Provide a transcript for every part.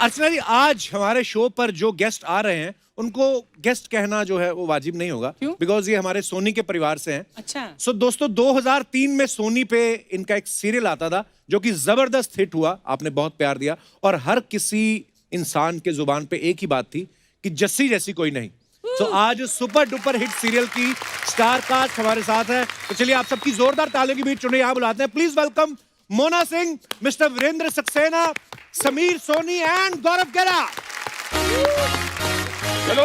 अर्चना जी, आज हमारे शो पर जो गेस्ट आ रहे हैं उनको गेस्ट कहना जो है वो वाजिब नहीं होगा, बिकॉज ये हमारे सोनी के परिवार से हैं। अच्छा। सो दोस्तों, 2003 में सोनी पे इनका एक सीरियल आता था जो कि जबरदस्त हिट हुआ, आपने बहुत प्यार दिया और हर किसी इंसान के जुबान पे एक ही बात थी कि जस्सी जैसी कोई नहीं। तो आज सुपर डुपर हिट सीरियल की स्टार कास्ट हमारे साथ है। तो चलिए आप सबकी जोरदार तालियों की बीच चुने यहाँ बुलाते हैं। Please welcome Mona Singh, mister Virendra Saxena, Sameer Soni and Gaurav Gera. चलो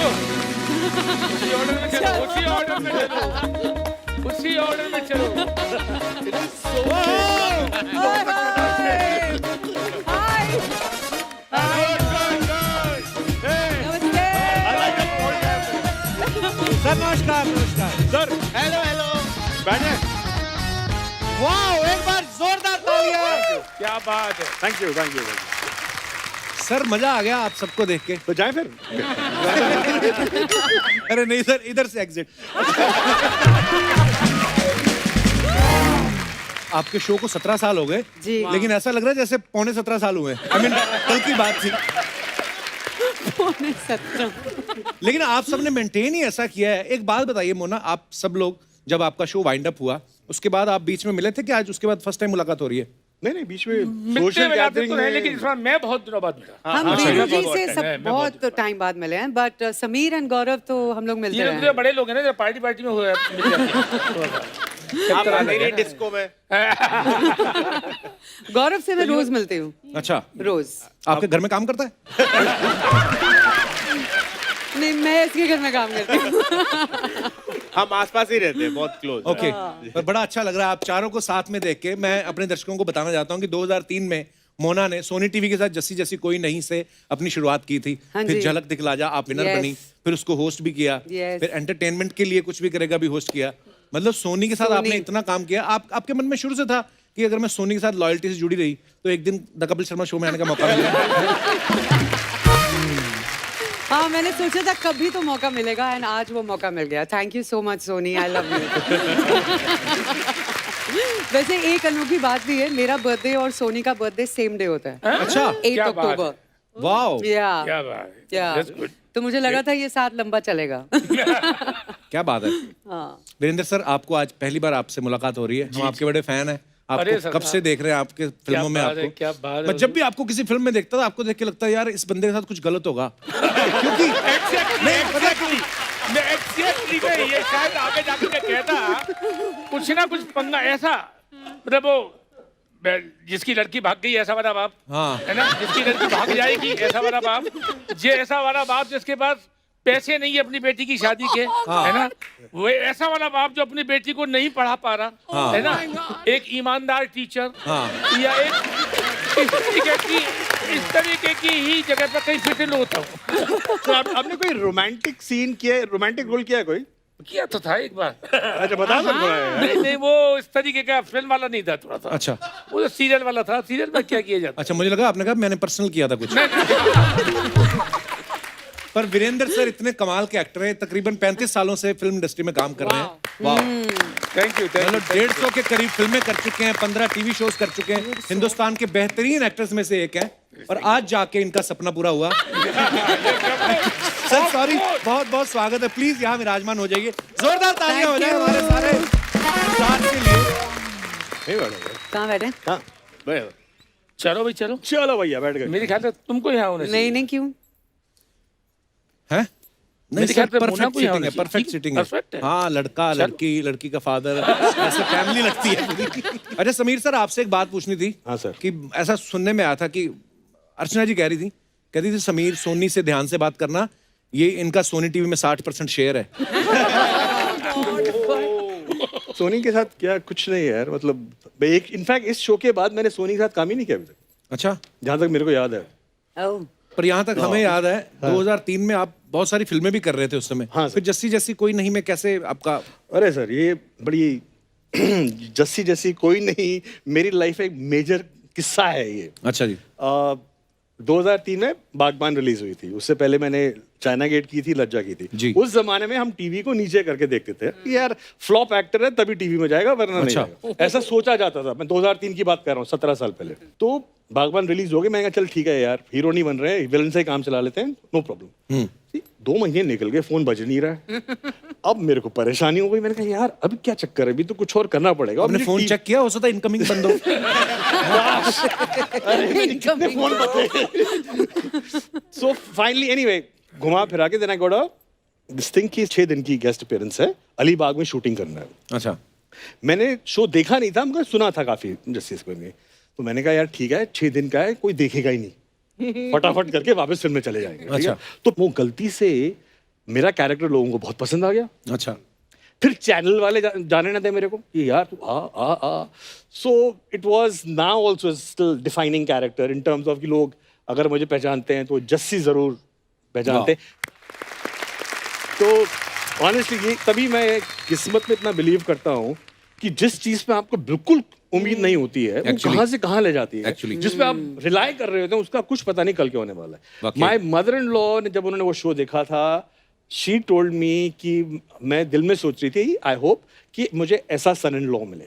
उसी ऑर्डर में चलो, उसी ऑर्डर में चलो, उसी ऑर्डर में चलो। सर नमस्कार। नमस्कार सर, हेलो हेलो, बैठे। वाओ, एक बार जोरदार तालियां। क्या बात है। Thank you thank you. Sir मजा आ गया आप सबको देख के। तो जाए फिर। अरे नहीं सर, इधर से एग्जिट। आपके शो को 17 साल हो गए जी। लेकिन ऐसा लग रहा है जैसे पौने 17 साल हुए। आई मीन कल की बात थी। पौने 17। लेकिन आप सबने मेंटेन ही ऐसा किया है। एक बात बताइए मोना, आप सब लोग जब आपका शो वाइंड अप हुआ उसके बाद आप बीच में मिले थे कि आज उसके बाद फर्स्ट टाइम मुलाकात हो रही है? नहीं बीच में सोशल गैदरिंग में, लेकिन इस बार मैं बहुत दिनों बाद मिला। हम अच्छा, वीरू जी बहुत से time, सब मैं बहुत टाइम बाद मिले हैं, बट समीर एंड गौरव तो हम लोग मिलते ये हैं। तो बड़े लोग हैं ना, पार्टी पार्टी में हुआ मिल जाते हैं। डिस्को में गौरव से मैं रोज मिलती हूँ, अच्छा, रोज। आपके घर में काम करता है? नहीं, मैं इसके घर में काम करती हूँ। हम आसपास ही रहते हैं, बहुत क्लोज। ओके, पर बड़ा अच्छा लग रहा है आप चारों को साथ में देख के। मैं अपने दर्शकों को बताना चाहता हूँ कि 2003 में मोना ने सोनी टीवी के साथ जस्सी जैसी कोई नहीं से अपनी शुरुआत की थी। हाँ फिर जी। झलक दिखला जा आप विनर Yes. बनी, फिर उसको होस्ट भी किया, Yes. फिर एंटरटेनमेंट के लिए कुछ भी करेगा भी होस्ट किया। मतलब सोनी के साथ सोनी। आपने इतना काम किया। आपके मन में शुरू से था कि अगर मैं सोनी के साथ लॉयल्टी से जुड़ी रही तो एक दिन द कपिल शर्मा शो में आने का मौका मिलेगा। हाँ, मैंने सोचा था कभी तो मौका मिलेगा, एंड आज वो मौका मिल गया। Thank you so much Soni, I love you. वैसे एक अनोखी बात भी है, मेरा बर्थडे और सोनी का बर्थडे सेम डे होता है। अच्छा, 8 क्या बात अक्टूबर। वाओ, या क्या बात है। या That's good. तो मुझे लगा था ये साथ लंबा चलेगा। क्या बात है। हाँ। वीरेंद्र सर, आपको आज पहली बार आपसे मुलाकात हो रही है। हम आपके बड़े फैन हैं। अरे आपको सर, कब से देख रहे हैं आपके फिल्मों में। बात है, आपको क्या बात है। मैं जब भी आपको किसी फिल्म में देखता था आपको देख के लगता है यार इस बंदे के साथ कुछ गलत होगा। क्योंकि Exactly, मैं ये शायद आगे जाकर के कहता कुछ ना कुछ पंगा ऐसा, मतलब वो जिसकी लड़की भाग गई ऐसा वाला बाप, हाँ। है ना, जिसकी लड़की भाग जाएगी ऐसा वाला बाप, जे ऐसा वाला बाप जिसके पास पैसे नहीं है अपनी बेटी की शादी के, है ना, वो ऐसा वाला बाप जो अपनी बेटी को नहीं पढ़ा पा रहा, है ना, एक ईमानदार टीचर, या इस तरीके की ही जगह पर कहीं फिट होता हूँ। तो आपने कोई रोमांटिक सीन किया, रोमांटिक रोल किया कोई? किया तो था एक बार। अच्छा, बता सकते हैं। नहीं नहीं, वो इस तरीके का फिल्म वाला नहीं था, थोड़ा सा अच्छा वो तो सीरियल वाला था। सीरियल में क्या किया जाता। अच्छा, मुझे लगा आपने कहा मैंने पर्सनल किया था कुछ। पर वीरेंद्र सर इतने कमाल के एक्टर हैं, तकरीबन 35 सालों से फिल्म इंडस्ट्री में काम कर रहे हैं। वाह, थैंक यू। मतलब 150 के करीब फिल्में कर चुके हैं, 15 टीवी शोज कर चुके हैं, हिंदुस्तान के बेहतरीन एक्टर्स में से एक हैं और आज जाके इनका सपना पूरा हुआ। सर सॉरी, बहुत बहुत स्वागत है। प्लीज यहाँ विराजमान हो जाइए। जोरदार तालियां हो जाए हमारे सारे स्टार्स के लिए। कहाँ बैठे? हाँ, चलो भाई चलो। चलो भैया बैठ गए। मेरे ख्याल से तुमको यहाँ होना चाहिए। नहीं, क्यों? हैं? नहीं मेरे सर, ख्याल से मोना परफेक्ट को यहाँ सीटिंग है, होना परफेक्ट चाहिए। सीटिंग है। Perfect है। हाँ, लड़का लड़की, लड़की का फादर, ऐसे फैमिली लगती है पूरी। अच्छा समीर सर, आपसे एक बात पूछनी थी। हाँ सर। कि ऐसा सुनने में आया था कि अर्चना जी कहती थी समीर सोनी से ध्यान से बात करना, ये इनका सोनी टीवी में 60% शेयर है। सोनी के साथ क्या कुछ नहीं यार, मतलब एक इनफैक्ट इस शो के बाद मैंने सोनी के साथ काम ही नहीं किया अभी तक, अच्छा, जहाँ तक मेरे को याद है। ओह, पर यहाँ तक हमें याद है 2003 में आप बहुत सारी फिल्में भी कर रहे थे उस समय। हाँ सर। फिर जस्सी जैसी कोई नहीं में कैसे आपका? अरे सर, ये बड़ी जस्सी जैसी कोई नहीं, मेरी लाइफ एक मेजर किस्सा है ये। अच्छा जी। 2003 में बागबान रिलीज हुई थी, उससे पहले मैंने चाइना गेट की थी, लज्जा की थी। जी। उस जमाने में हम टीवी को नीचे करके देखते थे कि यार फ्लॉप एक्टर है तभी टीवी में जाएगा वरना नहीं अच्छा। जाएगा। ऐसा सोचा जाता था। मैं 2003 की बात कर रहा हूँ, 17 साल पहले। तो बागबान रिलीज हो गई, मैंने कहा चल ठीक है यार, हीरो नहीं बन रहे, विलन से ही काम चला लेते हैं, नो प्रॉब्लम। 2 महीने निकल गए, फोन बज नहीं रहा है। अब मेरे को परेशानी हो गई, मैंने कहा यार अभी क्या चक्कर है, अभी तो कुछ और करना पड़ेगा। आपने फोन चेक किया, हो सकता है इनकमिंग बंद हो। कितने फोन बचे। सो फाइनली एनीवे घुमा फिरा के then I got a this thing की 6 दिन की गेस्ट अपीयरेंस है, अलीबाग में शूटिंग करना है। अच्छा। मैंने शो देखा नहीं था, मगर सुना था काफी जस्टिस में। तो मैंने कहा यार ठीक है, 6 दिन का है, कोई देखेगा ही नहीं, फटाफट करके वापस फिल्म में चले जाएंगे। ठीक है? अच्छा। तो वो गलती से मेरा कैरेक्टर लोगों को बहुत पसंद आ गया। अच्छा। फिर चैनल वाले जाने ना दे मेरे को कि यार तू आ। So it was now also still defining character in terms of कि लोग अगर मुझे पहचानते हैं तो जस्सी जरूर पहचानते हैं। तो ऑनेस्टली ये तभी मैं किस्मत में इतना बिलीव करता हूँ कि जिस चीज पे आपको बिल्कुल उम्मीद नहीं होती है वो Actually. कहाँ से कहाँ ले जाती है। Actually. जिस पे आप रिलाई कर रहे होते हैं उसका कुछ पता नहीं कल क्या होने वाला है। वाकई। माय मदर इन लॉ ने जब उन्होंने वो शो देखा था, शी टोल्ड मी कि मैं दिल में सोच रही थी आई होप कि मुझे ऐसा सन इन लॉ मिले।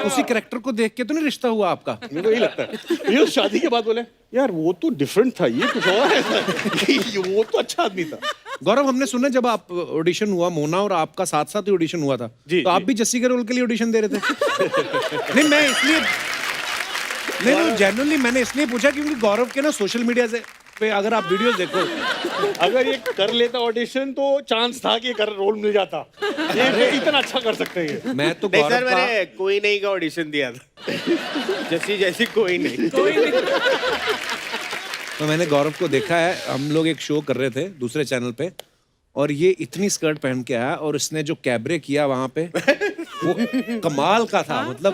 उसी कैरेक्टर को देख के तो नहीं रिश्ता हुआ आपका? मेरे को यही लगता है। ये शादी के बाद बोले यार वो तो डिफरेंट था, ये कुछ और है। वो तो अच्छा आदमी था। गौरव, हमने सुना जब आप ऑडिशन हुआ, मोना और आपका साथ साथ ही ऑडिशन हुआ था, जी, तो आप जी। भी जस्सी के रोल के लिए ऑडिशन दे रहे थे? नहीं, मैं इसलिए नहीं जेन्युइनली मैंने इसलिए पूछा क्योंकि गौरव के ना सोशल मीडिया से पे अगर आप वीडियोस देखो, अगर ये कर लेता ऑडिशन तो चांस था कि कर रोल मिल जाता। ये इतना अच्छा कर सकते हैं ये। मैं तो नहीं सर, गौरव का मैंने कोई नहीं का ऑडिशन दिया था। जैसी जैसी कोई नहीं। तो मैंने गौरव को देखा है, हम लोग एक शो कर रहे थे दूसरे चैनल पे, और ये इतनी स्कर्ट पहन के आया और इसने जो कैबरे किया वहां पे वो कमाल का था। मतलब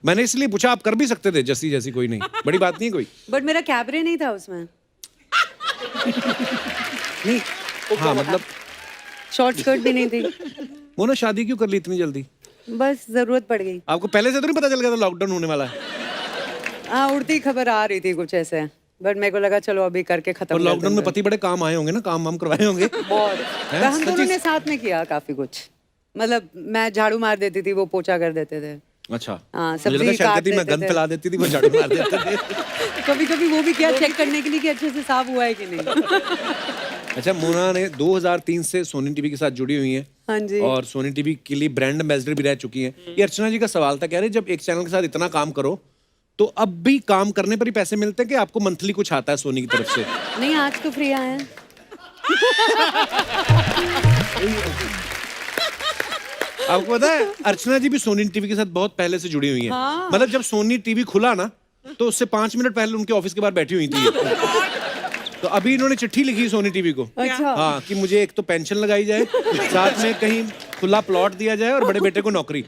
मैंने इसलिए पूछा, आप कर भी सकते थे जस्सी जैसी कोई नहीं, बड़ी बात नहीं है कोई। बट मेरा कैबरे नहीं था उसमें, नहीं हाँ, मतलब शॉर्ट स्कर्ट भी नहीं थी, मोना शादी क्यों कर ली इतनी जल्दी? बस जरूरत पड़ गई। आपको पहले से तो नहीं पता चल गया था लॉकडाउन होने वाला है? हाँ, उड़ती खबर आ रही थी कुछ ऐसे, बट मेरे को लगा चलो अभी करके खत्म और कर लॉकडाउन में देंगे। पति बड़े काम आए होंगे ना, काम वाम करवाए होंगे। बहुत। हैं? हम दोनों सच्ची? ने साथ में किया काफी कुछ, मतलब मैं झाड़ू मार देती थी, वो पोछा कर देते थे। अच्छा। हाँ, मुझे सब्जी लगा शायद काट कहती मैं देते गन थे। फैला देती थी, वो झाड़ू मार देते थे। कभी कभी वो भी किया, चेक करने के लिए कि अच्छे से साफ हुआ है कि नहीं। अच्छा, मोना ने 2003 से सोनी टीवी के साथ जुड़ी हुई हैं। हाँ जी। और सोनी टीवी के लिए ब्रांड एम्बेसडर भी रह चुकी हैं। ये अर्चना जी का सवाल था, कह रहे जब एक चैनल के साथ इतना काम करो तो अब भी काम करने पर ही पैसे मिलते हैं कि आपको मंथली कुछ आता है सोनी की तरफ से? नहीं, आज तो फ्री आए हैं। आपको पता है अर्चना जी भी सोनी टीवी के साथ बहुत पहले से जुड़ी हुई हैं। हाँ। मतलब जब सोनी टीवी खुला ना, तो उससे 5 मिनट पहले उनके ऑफिस के बाहर बैठी हुई थी। तो अभी इन्होंने चिट्ठी लिखी सोनी टीवी को, अच्छा। हाँ, कि मुझे एक तो पेंशन लगाई जाए, साथ में कहीं खुला प्लॉट दिया जाए और बड़े बेटे को नौकरी।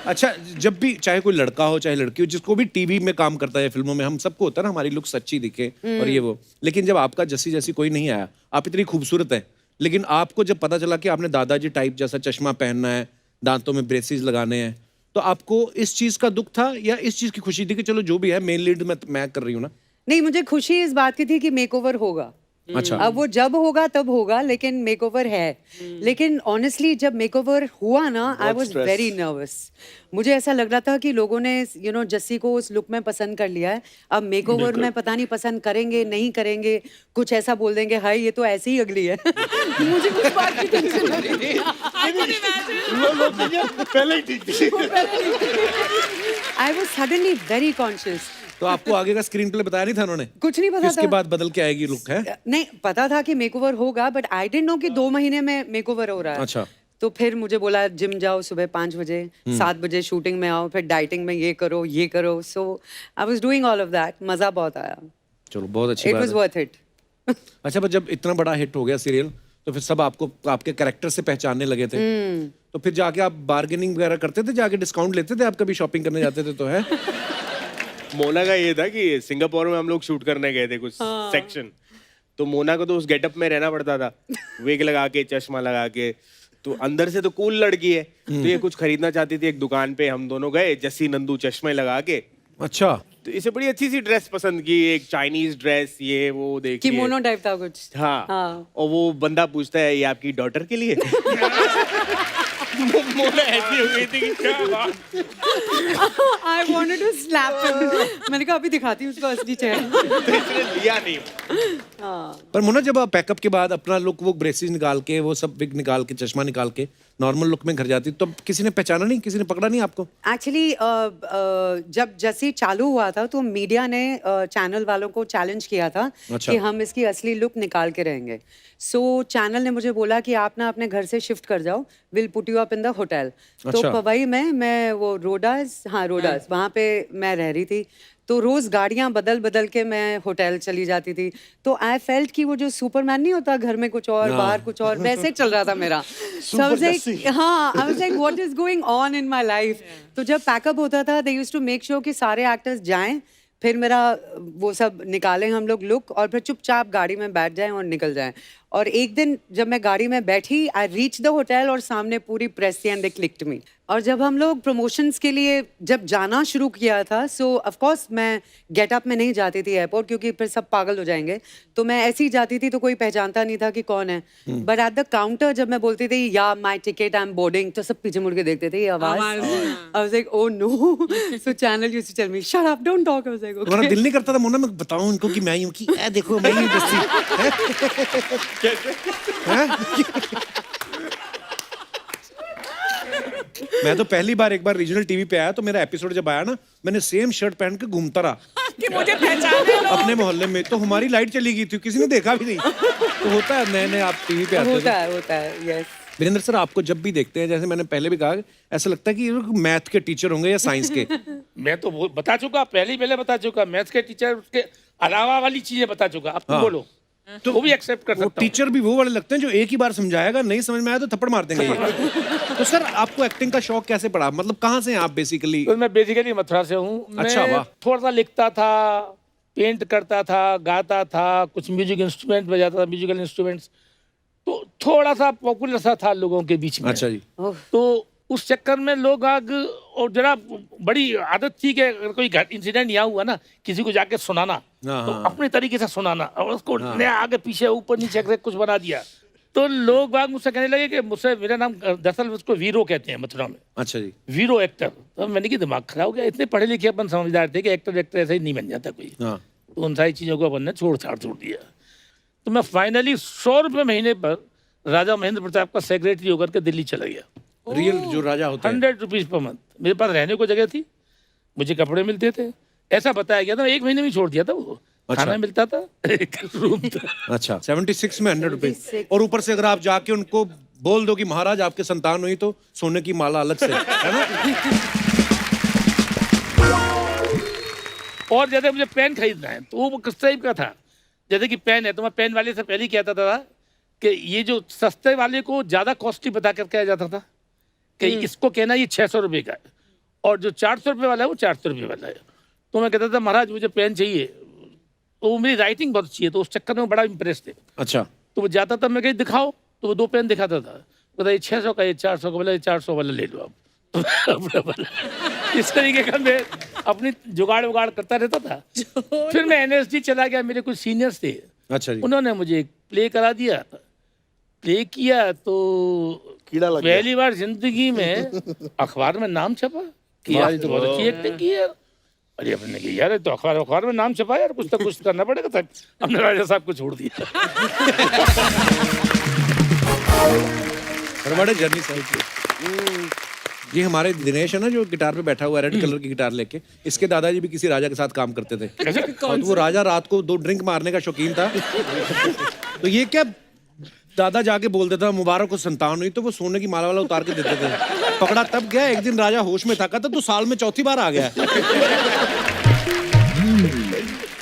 अच्छा, जब भी चाहे कोई लड़का हो चाहे लड़की हो, जिसको भी टीवी में काम करता है, फिल्मों में, हम सबको होता है ना हमारी लुक सच्ची दिखे और ये वो, लेकिन जब आपका जस्सी जैसी कोई नहीं आया, आप इतनी खूबसूरत है, लेकिन आपको जब पता चला कि आपने दादाजी टाइप जैसा चश्मा पहनना है, दांतों में ब्रेसेस लगाने हैं, तो आपको इस चीज का दुख था या इस चीज की खुशी थी कि चलो जो भी है मेन लीड मैं कर रही हूँ ना? नहीं, मुझे खुशी इस बात की थी कि मेकओवर होगा। अच्छा। अब वो जब होगा तब होगा, लेकिन मेकओवर है। लेकिन ऑनेस्टली जब मेकओवर हुआ ना, I was stress. Very nervous. मुझे ऐसा लग रहा था कि लोगों ने जस्सी को उस लुक में पसंद कर लिया है, अब मेकओवर में पता नहीं पसंद करेंगे नहीं करेंगे, कुछ ऐसा बोल देंगे हाय ये तो ऐसे ही अगली है। मुझे कुछ बात की टेंशन हो रही थी। पहले ही ठीक थी। I was suddenly very conscious. तो आपको आगे का स्क्रीन प्ले बताया नहीं था उन्होंने? कुछ नहीं पता इसके था। बाद बदल के आएगी लुक है? नहीं, पता था कि मेकओवर होगा, बट आई डिडंट नो कि 2 महीने में मेकओवर हो रहा है। अच्छा। तो फिर मुझे बोला जिम जाओ सुबह 5 बजे, 7 बजे शूटिंग में आओ, फिर डाइटिंग में ये करो। So I was doing all of that. मजा बहुत आया। चलो, बहुत अच्छी इट बात वाज है। Worth it. अच्छा, पर जब इतना बड़ा हिट हो गया सीरियल, तो फिर सब आपको आपके कैरेक्टर से पहचानने लगे थे, तो फिर जाके आप बार्गेनिंग वगैरह करते थे, जाके डिस्काउंट लेते थे, आप कभी शॉपिंग करने जाते थे तो है? मोना का ये था कि सिंगापुर में हम लोग शूट करने गए थे कुछ सेक्शन, तो मोना को तो उस गेटअप में रहना पड़ता था, विग लगा के, चश्मा लगा के। तो अंदर से तो कूल लड़की है, तो ये कुछ खरीदना चाहती थी। एक दुकान पे हम दोनों गए, जस्सी नंदू चश्मे लगा के, अच्छा, तो इसे बड़ी अच्छी सी ड्रेस पसंद की, एक चाइनीज ड्रेस, ये वो देखी। किमोनो टाइप था कुछ। हाँ, हाँ। और वो बंदा पूछता है ये आपकी डॉटर के लिए? मोना ऐसी हो गई थी कि क्या बात। I wanted to slap him. मैंने कहा अभी दिखाती हूँ उसको असली चेहरा। तो इसने लिया नहीं। पर मोना जब आप पैकअप के बाद अपना लुक, वो ब्रेसेस निकाल के, वो सब विग निकाल के, चश्मा निकाल के नॉर्मल लुक में घर जाती, तो किसी ने पहचाना नहीं, किसी ने पकड़ा नहीं आपको? एक्चुअली जब जैसे चालू हुआ था तो मीडिया ने चैनल वालों को चैलेंज किया था अच्छा। कि हम इसकी असली लुक निकाल के रहेंगे। सो चैनल ने मुझे बोला कि आप ना अपने घर से शिफ्ट कर जाओ, will put you up in the hotel. तो अच्छा। पवई में मैं वो रोडास, हाँ रोडास, वहाँ पे मैं रह रही थी। तो रोज गाड़ियां बदल बदल के मैं होटल चली जाती थी। तो आई फेल्ट कि वो जो सुपरमैन नहीं होता, घर में कुछ और बाहर कुछ और, वैसे चल रहा था मेरा। So I was like, हाँ, I was like, what is going on in my life? तो जब पैकअप होता था, they used to make sure कि सारे एक्टर्स जाएं, फिर मेरा वो सब निकालें हम लोग लुक, और फिर चुपचाप गाड़ी में बैठ जाएं और निकल जाएं। और एक दिन जब मैं गाड़ी में बैठी, आई रीच द होटल और सामने पूरी प्रेस थी एंड दे क्लिक्ड मी। और जब हम लोग प्रमोशंस के लिए जब जाना शुरू किया था, सो ऑफ कोर्स मैं गेटअप में नहीं जाती थी एयरपोर्ट, क्योंकि फिर सब पागल हो जाएंगे। तो मैं ऐसे ही जाती थी, तो कोई पहचानता नहीं था कि कौन है। बट एट द काउंटर जब मैं बोलती थी या my ticket I am boarding, तो सब पीछे मुड़ के देखते थे, ये आवाज। I was like oh no. So Chanel used to tell me shut up, don't talk. I was like तुम्हारा दिल नहीं करता था मोना मैं बताऊं इनको कि मैं यूं की, ए देखो मैं यूं जस्सी मैं तो पहली बार एक बार रीजनल टीवी पे आया, तो मेरा एपिसोड जब आया ना, मैंने सेम शर्ट पहन के घूमता रहा कि मुझे पहचाने लो। अपने मोहल्ले में। तो हमारी लाइट चली गई थी, किसी ने देखा भी नहीं। तो होता है, नए नए आप टीवी पे आते हो। होता है, यस। वीरेंद्र सर, आपको जब भी देखते हैं, जैसे मैंने पहले भी कहा, ऐसा लगता है कि ये मैथ के टीचर होंगे या साइंस के। मैं तो बता चुका, पहले बता चुका, मैथ्स के टीचर, उसके अलावा वाली चीजें बता चुका। अब तुम बोलो, तो वो भी एक्सेप्ट कर वो सकता हूँ। टीचर भी वो वाले लगते हैं जो एक ही बार समझाएगा, नहीं समझ में आया तो थप्पड़ मार देंगे ये। तो सर, आपको एक्टिंग का शौक कैसे पड़ा? मतलब कहाँ से हैं आप बेसिकली? तो मैं बेसिकली मथुरा से हूँ। अच्छा, वाह। थोड़ा सा लिखता था, पेंट करता था, गाता था, कुछ म्यूजिक इंस्ट्रूमेंट बजाता था, म्यूजिकल इंस्ट्रूमेंट्स। तो थोड़ा सा पॉपुलर सा था लोगों के बीच में। अच्छा जी। तो उस चक्कर में लोग आग, और जरा बड़ी आदत थी कि अगर कोई इंसिडेंट यहाँ हुआ ना, किसी को जाके सुनाना, तो अपने तरीके से सुनाना, और उसको नया आगे पीछे ऊपर नीचे करके कुछ बना दिया। तो लोग बाग मुझसे कहने लगे कि मुझसे, मेरा नाम दरअसल उसको वीरो कहते हैं मथुरा में। अच्छा जी। वीरो एक्टर। तो मैंने कि दिमाग खराब हो गया, इतने पढ़े लिखे अपन समझदार थे कि एक्टर ऐसे ही नहीं बन जाता कोई। हाँ। तो उन सारी चीज़ों को अपन ने छोड़ दिया। तो मैं फाइनली 100 रुपये महीने पर राजा महेंद्र प्रताप का सेक्रेटरी होकर के दिल्ली चला गया। रियल जो राजा होते हैं। 100 रुपीज पर मंथ। मेरे पास रहने को जगह थी, मुझे कपड़े मिलते थे, ऐसा बताया गया था। 1 महीने में छोड़ दिया था वो। अच्छा। खाना मिलता था, एक रूम था। अच्छा, 76 में 100 रुपए। और ऊपर से अगर आप जाके उनको बोल दो कि महाराज आपके संतान हुई, तो सोने की माला अलग से, है ना? और जैसे मुझे पेन खरीदना है, तो वो किस टाइप का था, जैसे कि पेन है, तो मैं पेन वाले से पहले ही कहता था कि ये जो सस्ते वाले को ज्यादा कॉस्टली बता कर कहा जाता था कि इसको कहना ये 600 रुपये का है, और जो 400 रुपये वाला है वो 400 रुपये वाला है। तो मैं कहता था महाराज मुझे पेन चाहिए, तो मेरी राइटिंग बहुत अच्छी है, तो उस चक्कर में बड़ा इंप्रेस थे। अच्छा। तो वो जाता था, मैं कहीं दिखाओ, तो वो 2 पेन दिखाता था, कहता ये 600 का, ये 400 का, बोला ये 400 वाला ले लो आप। इस तरीके का मैं अपनी जुगाड़ उगाड़ करता रहता था। फिर मैं NSD चला गया, मेरे कुछ सीनियर्स थे, अच्छा जी। उन्होंने मुझे एक प्ले करा दिया। प्ले किया तो कीड़ा लग गया। पहली बार जिंदगी में अखबार में नाम छपा कि यार ये तो बहुत अच्छी एक्टिंग की यार। अरे अपने की यार, तो अखबार में नाम छपा यार, कुछ तो कुछ करना पड़ेगा था। हमने राजा साहब को छोड़ दिया। बड़े जर्नी साहब। ये हमारे दिनेश है ना, जो गिटार पे बैठा हुआ है, रेड कलर की गिटार लेके, इसके दादाजी भी किसी राजा के साथ काम करते थे। और वो राजा रात को 2 ड्रिंक मारने का शौकीन था। तो ये क्या, दादा जाके बोल देता मुबारक को संतान हुई, तो वो सोने की माला वाला उतार के देते थे। पकड़ा तब गया, एक दिन राजा होश में था, कहता तो साल में 4थी बार आ गया।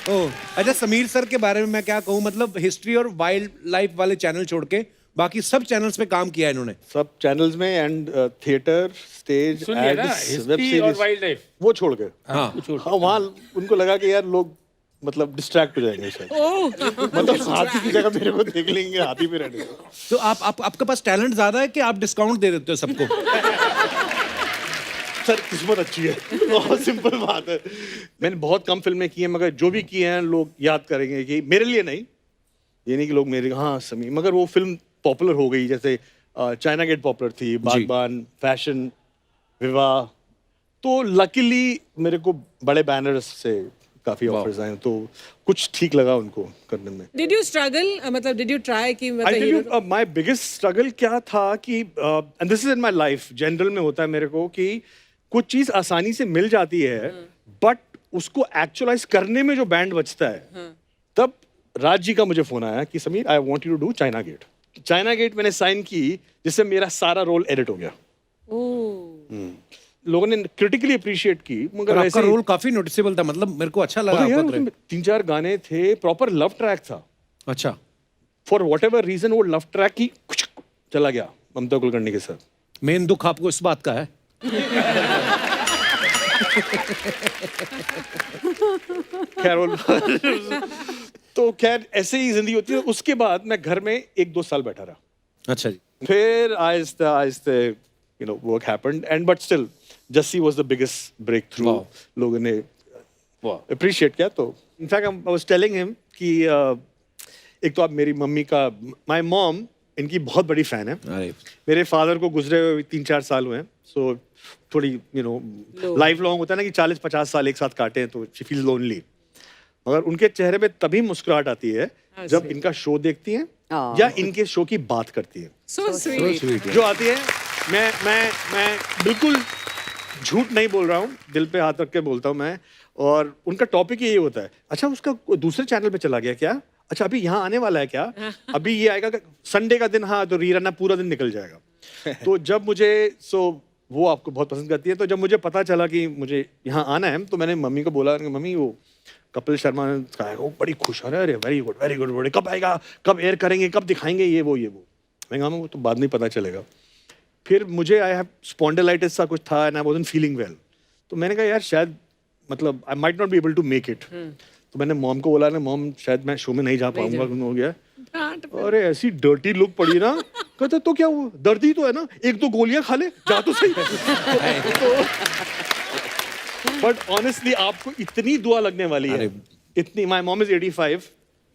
ओह अच्छा, समीर सर के बारे में मैं क्या कहूँ, मतलब हिस्ट्री और वाइल्ड लाइफ वाले चैनल छोड़ के बाकी सब चैनल्स पे काम किया है इन्होंने। सब चैनल्स में, एंड थिएटर, स्टेज, सुनिए ना, एड्स, वेब हिस्ट्री और सीरीज, वाइल्ड लाइफ वो छोड़ के। हाँ। हाँ, वहाँ उनको लगा कि यार लोग मतलब डिस्ट्रैक्ट हो जाएंगे शायद। मतलब हाथी की जगह मेरे को देख लेंगे हाथी पे रहने को। तो आपके पास टैलेंट ज्यादा है कि आप डिस्काउंट दे देते हो सबको? सर किस्मत अच्छी है, बहुत सिंपल बात है। मैंने बहुत कम फिल्में की हैं, मगर जो भी की हैं लोग याद करेंगे कि मेरे लिए नहीं, ये नहीं कि लोग मेरे हाँ समी, मगर वो फिल्म पॉपुलर हो गई। जैसे चाइना गेट पॉपुलर थी, बागबान, फैशन, विवाह। तो लकीली मेरे को बड़े बैनर्स से काफी ऑफर्स आए, तो कुछ ठीक लगा उनको करने में। Did you struggle? मतलब did you try कि I'll मतलब tell you, hero? my biggest struggle क्या था कि and this is in my life, general में होता है मेरे को कि कुछ चीज आसानी से मिल जाती है, बट उसको एक्चुअलाइज करने में जो बैंड बचता है, तब राज जी का मुझे फोन आया कि Sameer I want you to do China Gate. China Gate मैंने साइन की, जिससे मेरा सारा रोल एडिट हो गया। लोगों ने क्रिटिकली अप्रिशिएट की, मगर और आपका ऐसे रोल काफी नोटिसेबल था, मतलब मेरे को अच्छा लगा यार आपका उसमें 3-4 गाने थे, प्रॉपर लव ट्रैक था। अच्छा, फॉर वॉट एवर रीजन वो लव ट्रैक ही चला गया ममता कुलकर्णी के साथ। मेन दुख आपको इस बात का है? खैर तो खैर ऐसे ही जिंदगी होती है। उसके बाद मैं घर में 1-2 साल बैठा रहा, अच्छा जी। फिर आहिस्ते आहिस्ते you know work happened, and but still Jassi was the biggest breakthrough. Wow. लोगों ने अप्रिशिएट किया। तो in fact I was telling him कि एक तो आप मेरी मम्मी का, माय मॉम इनकी बहुत बड़ी फैन है। अरे मेरे फादर को गुजरे हुए 3-4 साल हुए हैं, सो थोड़ी यू नो लाइफ लॉन्ग होता है ना कि 40-50 साल एक साथ काटे हैं, तो शी फील लोनली। मगर उनके चेहरे पे तभी मुस्कुराहट आती है जब इनका शो देखती हैं या इनके शो की बात करती हैं। So sweet. जो आती है, मैं बिल्कुल झूठ नहीं बोल रहा हूँ, दिल पे हाथ रख के बोलता हूँ मैं। और उनका टॉपिक यही होता है, अच्छा उसका दूसरे चैनल पे चला गया क्या, अच्छा अभी यहाँ आने वाला है क्या, अभी ये आएगा संडे का दिन, हाँ तो रीरन पूरा दिन निकल जाएगा। तो जब मुझे वो आपको बहुत पसंद करती है, तो जब मुझे पता चला कि मुझे यहाँ आना है, तो मैंने मम्मी को बोला, मम्मी वो कपिल शर्मा ने कहा, वो बड़ी खुश हो रहे, अरे वेरी गुड वेरी गुड, बड़े कब आएगा, कब एयर करेंगे, कब दिखाएंगे, ये वो। मैं कहा वो तो बाद में पता चलेगा। फिर मुझे आई हैव स्पॉन्डिलाइटिस सा कुछ था and I wasn't feeling well, तो मैंने कहा यार शायद मतलब I might not be able to make it. तो मैंने मॉम को बोला ना, मॉम शायद मैं शो में नहीं जा पाऊंगा, हो गया। अरे ऐसी डर्टी लुक पड़ी ना, कहते तो क्या हुआ, दर्द ही तो है ना, 1-2 गोलियां खा ले, जा तो सही। बट ऑनेस्टली आपको इतनी दुआ लगने वाली है, इतनी। My mom is 85।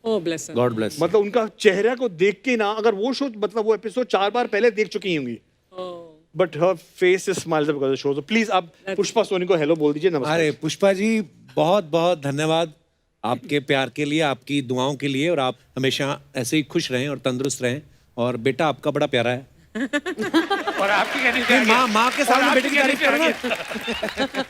Oh bless her. God bless. मतलब उनका चेहरा को देख के ना, अगर वो शो मतलब वो एपिसोड 4 बार पहले देख चुकी होंगी, but her face is smiles because of the show. So please आप पुष्पा सोनी को हेलो बोल दीजिए, नमस्कार। अरे पुष्पा जी, बहुत बहुत धन्यवाद आपके प्यार के लिए, आपकी दुआओं के लिए, और आप हमेशा ऐसे ही खुश रहें और तंदुरुस्त रहें। और बेटा आपका बड़ा प्यारा है। और आपकी कहने से नहीं, माँ के सामने बेटे की तारीफ करो ना।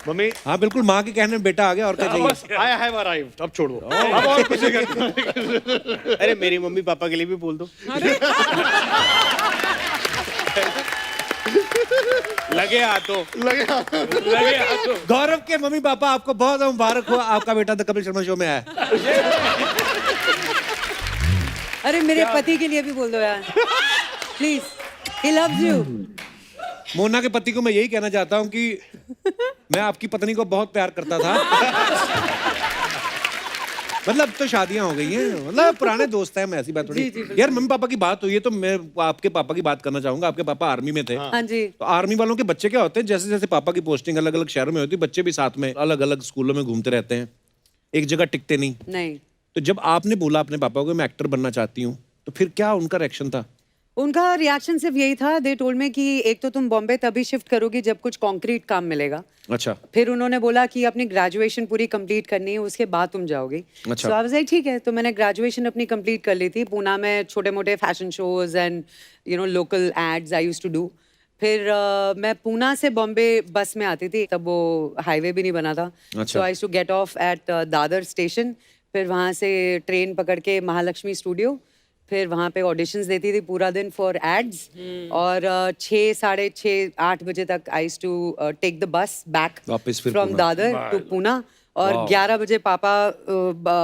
मम्मी हाँ बिल्कुल, माँ के कहने में बेटा आ गया, और क्या चाहिए। आई हैव अराइव्ड, अब छोड़ दो, अब और कुछ नहीं करना। अरे मेरी मम्मी पापा के लिए भी बोल दो। लगे हाथों। लगे हाथों। गौरव के मम्मी पापा, आपको बहुत मुबारक हो, आपका बेटा द कपिल शर्मा शो में आया। अरे मेरे पति के लिए भी बोल दो यार, please, he loves you. Mona के पति को मैं यही कहना चाहता हूँ कि मैं आपकी पत्नी को बहुत प्यार करता था। मतलब तो शादियां हो गई हैं, मतलब पुराने दोस्त हैं, मैं ऐसी बात थोड़ी। यार मम्मी पापा की बात हुई है तो मैं आपके पापा की बात करना चाहूंगा। आपके पापा आर्मी में थे। हाँ जी। तो आर्मी वालों के बच्चे क्या होते हैं, जैसे जैसे पापा की पोस्टिंग अलग अलग शहरों में होती है, बच्चे भी साथ में अलग अलग स्कूलों में घूमते रहते हैं, एक जगह टिकते नहीं। नहीं, तो जब आपने बोला अपने पापा को मैं एक्टर बनना चाहती हूँ, तो फिर क्या उनका रिएक्शन था? उनका रिएक्शन सिर्फ यही था, दे टोल्ड मी कि एक तो तुम बॉम्बे तभी शिफ्ट करोगी जब कुछ कॉन्क्रीट काम मिलेगा। अच्छा। फिर उन्होंने बोला कि अपनी ग्रेजुएशन पूरी कंप्लीट करनी है, उसके बाद तुम जाओगी। अच्छा। सो आई वाज लाइक ठीक है। तो मैंने ग्रेजुएशन अपनी कंप्लीट कर ली थी। पूना में छोटे मोटे fashion shows and you know local ads I used to do. फिर मैं पूना से बॉम्बे बस में आती थी, तब वो हाईवे भी नहीं बना था। So I used to get off at Dadar station, फिर वहाँ से ट्रेन पकड़ के महालक्ष्मी स्टूडियो, फिर वहाँ पे ऑडिशंस देती थी पूरा दिन फॉर एड्स। और 6, 6:30, 8 बजे तक I used to take the bus back वापस फिर फ्रॉम पूना। दादर टू पूना। और 11 बजे पापा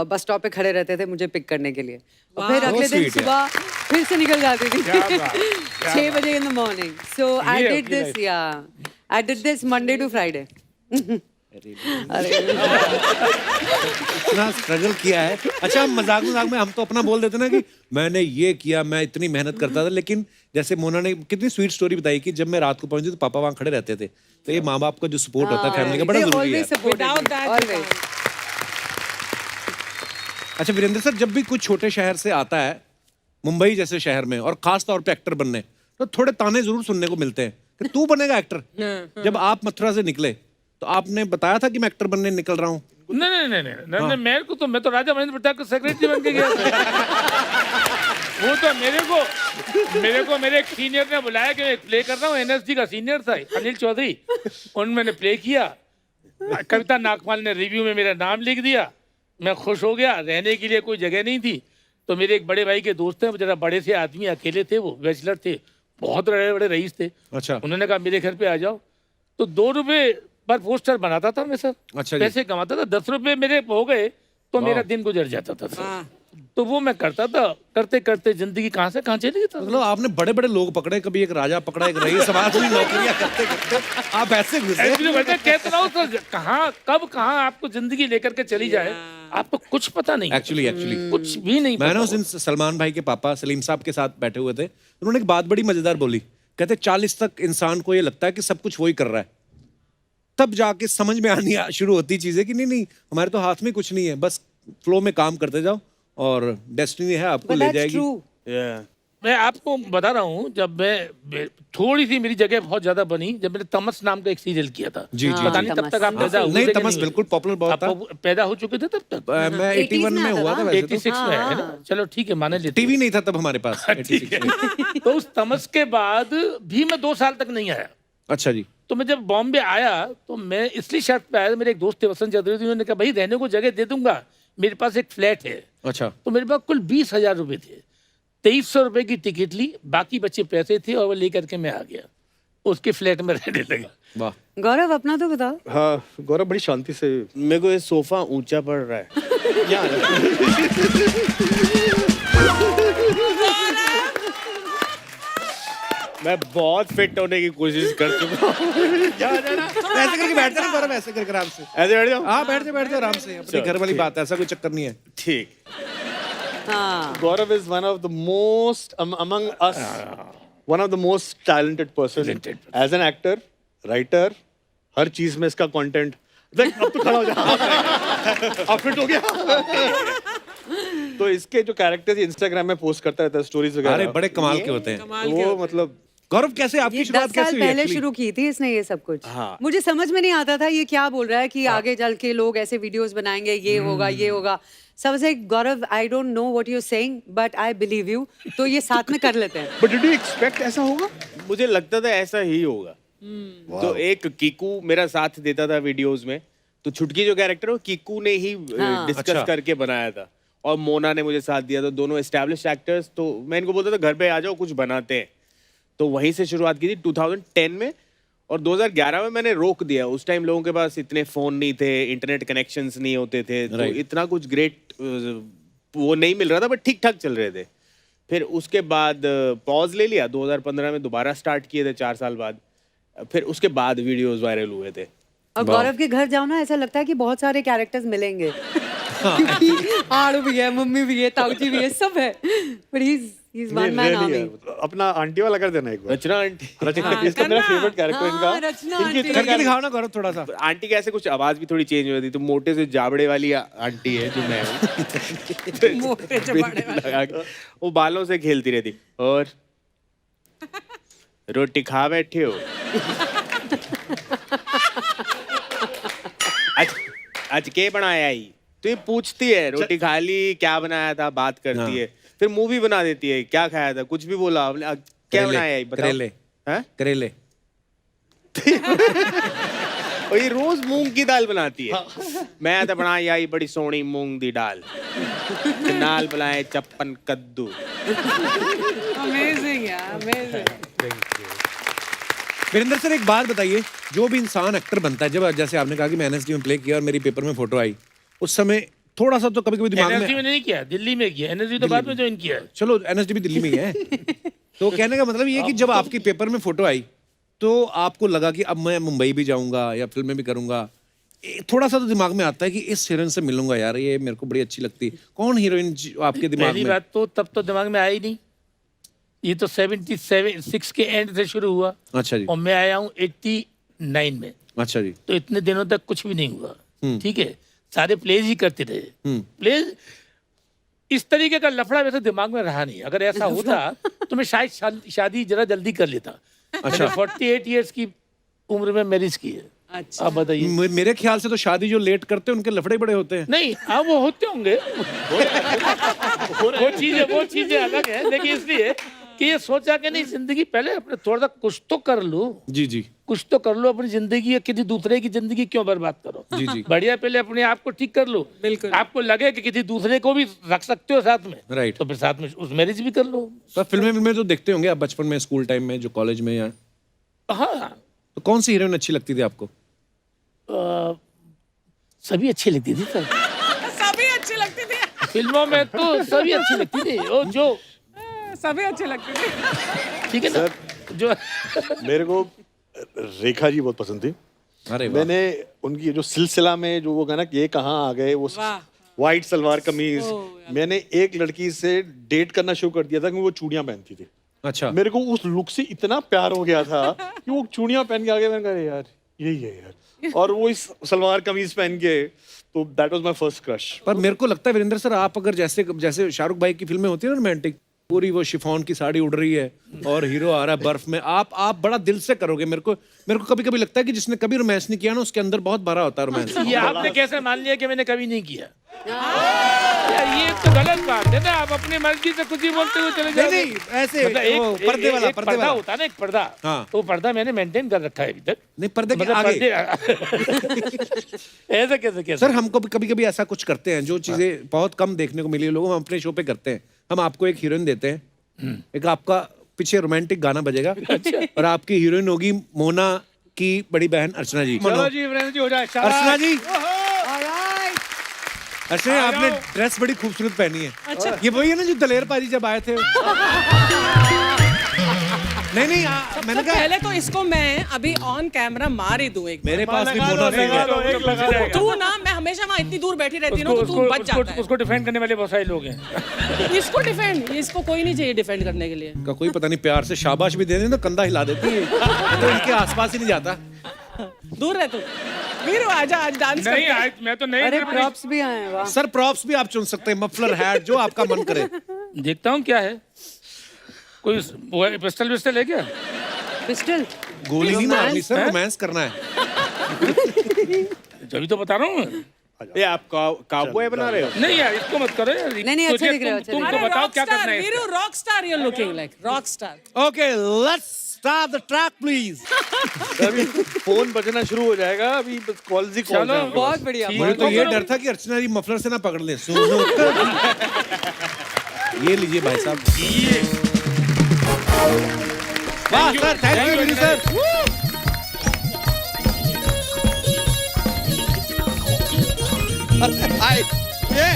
बस स्टॉप पे खड़े रहते थे मुझे पिक करने के लिए। और फिर अगले दिन sweet, सुबह फिर से निकल जाती थी क्या बात, क्या 6 बजे इन द मॉर्निंग। सो आई ये डिड आपकी दिस, या I did this Monday to Friday. इतना स्ट्रगल किया है। अच्छा, हम मजाक में हम तो अपना बोल देते ना कि मैंने ये किया, मैं इतनी मेहनत करता था, लेकिन जैसे मोना ने कितनी स्वीट स्टोरी बताई कि जब मैं रात को पहुंची तो पापा वहां खड़े रहते थे। तो ये माँ बाप का जो सपोर्ट होता है फैमिली का बड़ा जरूरी है। Without that, Always. अच्छा वीरेंद्र सर, जब भी कोई छोटे शहर से आता है मुंबई जैसे शहर में और खास तौर पे एक्टर बनने, तो थोड़े ताने जरूर सुनने को मिलते हैं कि तू बनेगा एक्टर। जब आप मथुरा से निकले तो आपने बताया था कि मैं एक्टर बनने निकल रहा हूँ? नहीं, मैं तो राजा महेंद्र प्रताप का सेक्रेटरी बन के गया था। वो तो मेरे को मेरे एक सीनियर ने बुलाया कि मैं प्ले कर रहा हूँ। एनएसडी का सीनियर था अनिल चौधरी, उन मैंने प्ले किया। कविता नागपाल ने रिव्यू में मेरा नाम लिख दिया। मैं खुश हो गया। रहने के लिए कोई जगह नहीं थी, तो मेरे एक बड़े भाई के दोस्त हैं, वो जरा बड़े से आदमी, अकेले थे, वो बैचलर थे, बहुत बड़े बड़े रईस थे। अच्छा। उन्होंने कहा मेरे घर पे आ जाओ। तो 2 रुपए पर पोस्टर बनाता था मैं सर। अच्छा जी। पैसे कमाता था, 10 रुपए मेरे हो गए तो मेरा दिन गुजर जाता था सर। तो वो मैं करता था। करते करते जिंदगी कहाँ से कहाँ चली गई था। मतलब आपने बड़े बड़े लोग पकड़े, कभी एक राजा पकड़ा, एक रईस, समाज में नौकरियां करते करते आप ऐसे घुसे। एक्चुअली मैं कहता रहा हूँ सर, कहाँ आपको जिंदगी लेकर के चली जाए आपको कुछ पता नहीं। एक्चुअली कुछ भी नहीं मैंने पता। उस दिन सलमान भाई के पापा सलीम साहब के साथ बैठे हुए थे, उन्होंने एक बात बड़ी मजेदार बोली। कहते 40 तक इंसान को ये लगता है कि सब कुछ वही कर रहा है, तब जाके समझ में आनी शुरू होती चीजें कि नहीं हमारे तो हाथ में कुछ नहीं है, बस फ्लो में काम करते जाओ और डेस्टिनी है आपको But ले that's जाएगी। true. मैं आपको बता रहा हूँ, जब मैं थोड़ी सी मेरी जगह बहुत ज्यादा बनी, जब मैंने तमस नाम का एक सीरियल किया था। जी, जी, पता जी। नहीं तब तक आप पैदा हुए नहीं, थे कि तमस हुए? बिल्कुल पॉपुलर बहुत था। आप पैदा हो चुके थे तब तक? मैं 81 में हुआ था वैसे तो। 86 में है ना। चलो ठीक है, माने लेते टीवी नहीं था तब हमारे पास। 86 में। तो उस तमस के बाद भी मैं 2 साल तक नहीं आया। अच्छा जी। तो मैं जब बॉम्बे आया तो मैं इसलिए शर्त पे आया, मेरे एक दोस्त थे वसंत चौधरी, उन्होंने कहा भाई रहने को जगह दे दूंगा, मेरे पास एक फ्लैट है। अच्छा। तो मेरे पास कुल 20,000 रुपए थे। 2300 रुपए की टिकट ली, बाकी बचे पैसे थे और वो लेकर के मैं आ गया, उसके फ्लैट में रहने लगा। वाह। गौरव अपना तो बताओ। हाँ गौरव बड़ी शांति से। मेरे को ये सोफा ऊंचा पड़ रहा है। मैं बहुत फिट होने की कोशिश कर चुका हूँ। ऐसे करके बैठते ना गौरव, ऐसे करके आराम से। ऐसे बैठ जाओ। हाँ बैठ जाओ आराम से, अपने घर वाली बात है, ऐसा कोई चक्कर नहीं है। ठीक। हाँ। Gaurav is one of the most among us, one of the most talented person as an actor, writer, हर चीज में इसका कंटेंट। देख अब तो खड़ा हो जा, अब फिट हो गया। तो इसके जो कैरेक्टर्स इंस्टाग्राम में पोस्ट करता रहता है, स्टोरीज वगैरह, अरे बड़े कमाल के होते हैं वो मतलब गौरव। कैसे आपकी ये शुरुआत 10 कैसे साल हुई पहले actually? शुरू की थी इसने ये सब कुछ। हाँ। मुझे समझ में नहीं आता था ये क्या बोल रहा है कि आगे चल के लोग ऐसे वीडियोस बनाएंगे, ये होगा ये होगा। सबसे Gaurav, I don't know what you are saying but I believe you. तो ये साथ में कर लेते हैं। बट डिड यू एक्सपेक्ट ऐसा होगा? मुझे लगता था ऐसा ही होगा। तो एक कीकू मेरा साथ देता था वीडियोस में, तो छुटकी जो कैरेक्टर है वो कीकू ने ही डिस्कस अच्छा। करके बनाया था, और मोना ने मुझे साथ दिया था, दोनों एस्टैब्लिश्ड एक्टर्स। तो मैं इनको बोलता था घर पे आ जाओ कुछ बनाते हैं। तो वहीं से शुरुआत की थी 2010 में, और 2011 में मैंने रोक दिया। उस टाइम लोगों के पास इतने फोन नहीं थे, इंटरनेट कनेक्शंस नहीं होते थे, तो इतना कुछ ग्रेट वो नहीं मिल रहा था, बट ठीक ठाक चल रहे थे। फिर उसके बाद पॉज ले लिया, 2015 में दोबारा स्टार्ट किए थे 4 साल बाद। फिर उसके बाद वीडियोस वायरल हुए थे। और गौरव के घर जाओ ना, ऐसा लगता है कि बहुत सारे कैरेक्टर्स मिलेंगे। क्योंकि आड़ू भी है, मम्मी भी है, ताऊजी भी है, सब है। But he is one man army. अपना आंटी वाला कर देना एक बार। रचना आंटी। रचना इसका मेरा फेवरेट कैरेक्टर इनका। रचना इनकी आंटी। करके दिखाओ ना गौरव थोड़ा सा। आंटी कैसे कुछ आवाज भी थोड़ी चेंज हो जाती, तो मोटे से जाबड़े वाली आंटी है जो मैं हूँ। मोटे चबाड़े वाले। लगा के वो बालों से खेलती रहती, और रोटी खा बैठे हो। आज के बनाया ही, तो ये पूछती है रोटी खा ली, क्या बनाया था, बात करती है। फिर मूवी बना देती है, क्या खाया था, कुछ भी बोला, क्या बनाया है बताओ। करेले। हैं? करेले। और ये रोज मूंग की दाल बनाती है। मैं तो बनाई आई बड़ी सोहनी मूंग दी दाल, ते नाल बनाए चप्पन कद्दू। Amazing, yeah, amazing. Virendra sir एक बात बताइए, जो भी इंसान एक्टर बनता है, जब जैसे आपने कहा कि मैं एनएसडी में प्ले किया और मेरी पेपर में फोटो आई, उस समय थोड़ा सा तो कभी कभी दिमाग एनएसडी में, में नहीं किया, दिल्ली में किया। एनएसडी तो बाद में ज्वाइन किया है। चलो एनएसडी भी दिल्ली में ही है। तो कहने का मतलब ये है कि जब आपकी पेपर में फोटो आई तो आपको लगा कि अब मैं मुंबई भी जाऊंगा या फिल्में भी करूंगा, थोड़ा सा तो दिमाग में आता है कि इस हीरोइन से मिलूंगा यार, ये मेरे को बड़ी अच्छी लगती है। कौन हीरोइन आपके दिमाग पहली में? बात तो तब तो दिमाग में आया ही नहीं, ये तो 76 के एंड से शुरू हुआ अच्छा जी, और मैं आया हूँ 89 में, अच्छा जी। तो इतने दिनों तक कुछ भी नहीं हुआ। ठीक है, सारे प्लेज ही करते रहे। प्लेज इस तरीके का लफड़ा वैसे दिमाग में रहा नहीं। अगर ऐसा होता तो मैं शायद शादी जरा जल्दी कर लेता। अच्छा, 48 इयर्स की उम्र में मैरिज की है। अच्छा। आप बताइए। मेरे ख्याल से तो शादी जो लेट करते हैं उनके लफड़े बड़े होते हैं। नहीं, हाँ वो होते होंगे, वो चीजें अलग है, लेकिन इसलिए कि ये सोचा कि नहीं, जिंदगी पहले अपने थोड़ा सा कुछ तो कर लो, जी जी कुछ तो कर लो अपनी जिंदगी, या किसी दूसरे की जिंदगी क्यों बर्बाद करो। जी जी बढ़िया पहले अपने आप को ठीक कर लो। बिल्कुल। आपको लगे कि किसी दूसरे को भी रख सकते हो साथ में, राइट। तो फिर साथ में उस मैरिज भी कर लो। तो फिल्में तो देखते होंगे आप बचपन में, स्कूल टाइम में, जो कॉलेज में या हाँ, तो कौन सी हीरोइन अच्छी लगती थी आपको? सभी अच्छी लगती थी सर। सभी अच्छी लगती थी। फिल्मों में तो सभी अच्छी लगती थी, वो जो सभी अच्छी लगती थी। ठीक है ना, जो मेरे को रेखा जी बहुत पसंद थी। अरे वाह। मैंने उनकी जो सिलसिला में जो वो गाना कि ये कहाँ आ गए, वो वाह। व्हाइट सलवार कमीज, मैंने एक लड़की से डेट करना शुरू कर दिया था कि वो चूड़ियां पहनती थी। अच्छा, मेरे को उस लुक से इतना प्यार हो गया था कि वो चूड़ियां पहन के आ गया। मैंने कहा यार यही है यार, और वो इस सलवार कमीज पहन के, तो that was my first crush. पर मेरे को लगता है वीरेंद्र सर, आप अगर जैसे जैसे शाहरुख भाई की फिल्में होती है ना रोमांटिक, पूरी वो शिफॉन की साड़ी उड़ रही है और हीरो आ रहा है बर्फ में, आप बड़ा दिल से करोगे। मेरे को कभी कभी लगता है कि जिसने कभी रोमांस नहीं किया ना, उसके अंदर बहुत भरा होता है रोमांस। ये आपने कैसे मान लिया कि मैंने कभी नहीं किया? यार ये तो गलत बात है ना, आप अपनी मर्जी से कुछ ही बोलते हुए चले जाओगे। नहीं, ऐसे मतलब वो पर्दे वाला, एक पर्दे पर्दा वाला होता है ना, एक पर्दा। हाँ। तो पर्दा मैंने मेंटेन कर रखा है अभी तक। नहीं, पर्दे के मतलब आगे। ऐसे कैसे सर हमको कभी कभी ऐसा कुछ करते हैं जो चीजें बहुत कम देखने को मिली है लोगों, हम अपने शो पे करते हैं। हम आपको एक हीरोइन देते हैं, एक आपका पीछे रोमांटिक गाना बजेगा और आपकी हीरोइन होगी मोना की बड़ी बहन अर्चना जी। चलो जी, वीरेंद्र जी हो जाए। अर्चना जी, Alright. अर्चना जी, आपने ड्रेस बड़ी खूबसूरत पहनी है। अच्छा। ये वही है ना जो दलेर पाजी जब आए थे? नहीं, मैंने तो कहा पहले तो इसको मैं अभी ऑन कैमरा मार ही दूं एक बार। मेरे पास भी मोना सिंह है। तू ना, मैं हमेशा वहाँ इतनी दूर बैठी रहती हूँ ना, तो तू बच जाता है। उसको डिफेंड करने वाले बहुत सारे लोग हैं। इसको डिफेंड, इसको कोई नहीं चाहिए डिफेंड करने के लिए। का कोई पता नहीं, प्यार से शाबाश भी दे दें तो कंधा हिला देती है, तो इनके आसपास ही नहीं जाता। दूर रह तू। वीरू आजा, आज डांस नहीं, करते हैं। आज मैं तो नहीं। अरे प्रॉप्स भी आए हैं, वाह। सर प्रॉप्स भी आप चुन सकते हैं, मफलर, हैट, जो आपका मन करे। देखता हूँ क्या है, कोई पिस्टल विस्टल है क्या? पिस्टल। गोली नहीं मारनी सर, रोमांस करना है। जब तो बता रहा हूँ मैं। ये आप काउबॉय बना रहे हो? नहीं यार, इसको मत करो यार। नहीं, अच्छे दिख रहे हो, अच्छे दिख तुमको अरे बताओ रॉक क्या करना स्टार, है। Veeru rock star, you looking like rock star. Okay, let's start the track please. अभी फोन बजना शुरू हो जाएगा, अभी बस कॉल्स ही कॉल्स चलो, हैं। बहुत बढ़िया। मुझे तो ये डर था कि अर्चना जी मफलर से ना पकड़ ले। सुनो ये लीजिए भाई साहब। वाह sir, thank you sir. Hi, ये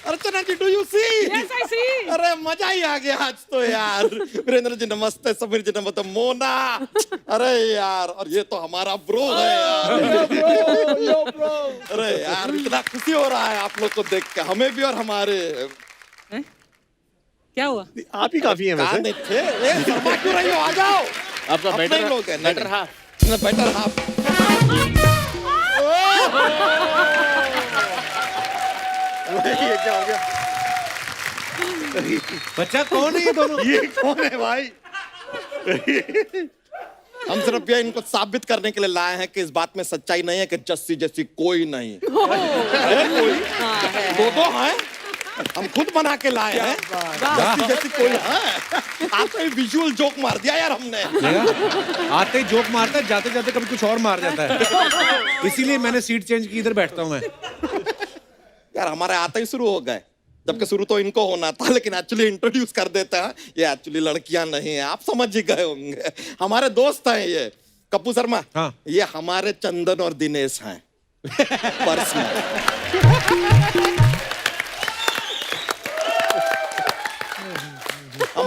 Archana ji, do you see? Yes, I see. अरे मजा ही आ गया आज तो यार। वीरेंद्र जी नमस्ते, समीर जी नमस्ते, मोना। अरे यार, और ये तो हमारा ब्रो है यार। अरे यार, इतना खुशी हो रहा है आप लोग को देख के, हमें भी और हमारे। क्या हुआ? आप ही काफी हैं कहाँ वैसे। नहीं थे? ए, शर्मा क्यों रही हो? आ जाओ। आपका अपने बेटर लोग हैं, बेटर नहीं। हाफ। Better half. ये क्या हो गया? बच्चा कौन है ये दोनों? ये कौन है भाई? हम सिर्फ ये इनको साबित करने के लिए लाए हैं कि इस बात में सच्चाई नहीं है कि जस्सी जैसी कोई नहीं है। कोई दो हैं, हम खुद बना के लाए हैं। जस्सी जैसी कोई है। आपको विजुअल जोक मार दिया यार हमने। देखा? आते ही जोक मारता है, जाते जाते कभी कुछ और मार जाता है। इसीलिए मैंने सीट चेंज की, इधर बैठता हूँ मैं। यार हमारे आते ही शुरू हो गए, जबकि शुरू तो इनको होना था, लेकिन एक्चुअली इंट्रोड्यूस कर देते हैं। ये एक्चुअली लड़कियां नहीं है, आप समझ ही गए होंगे। हमारे दोस्त हैं ये कप्पू शर्मा। हाँ। ये हमारे चंदन और दिनेश हैं। पर्सनल।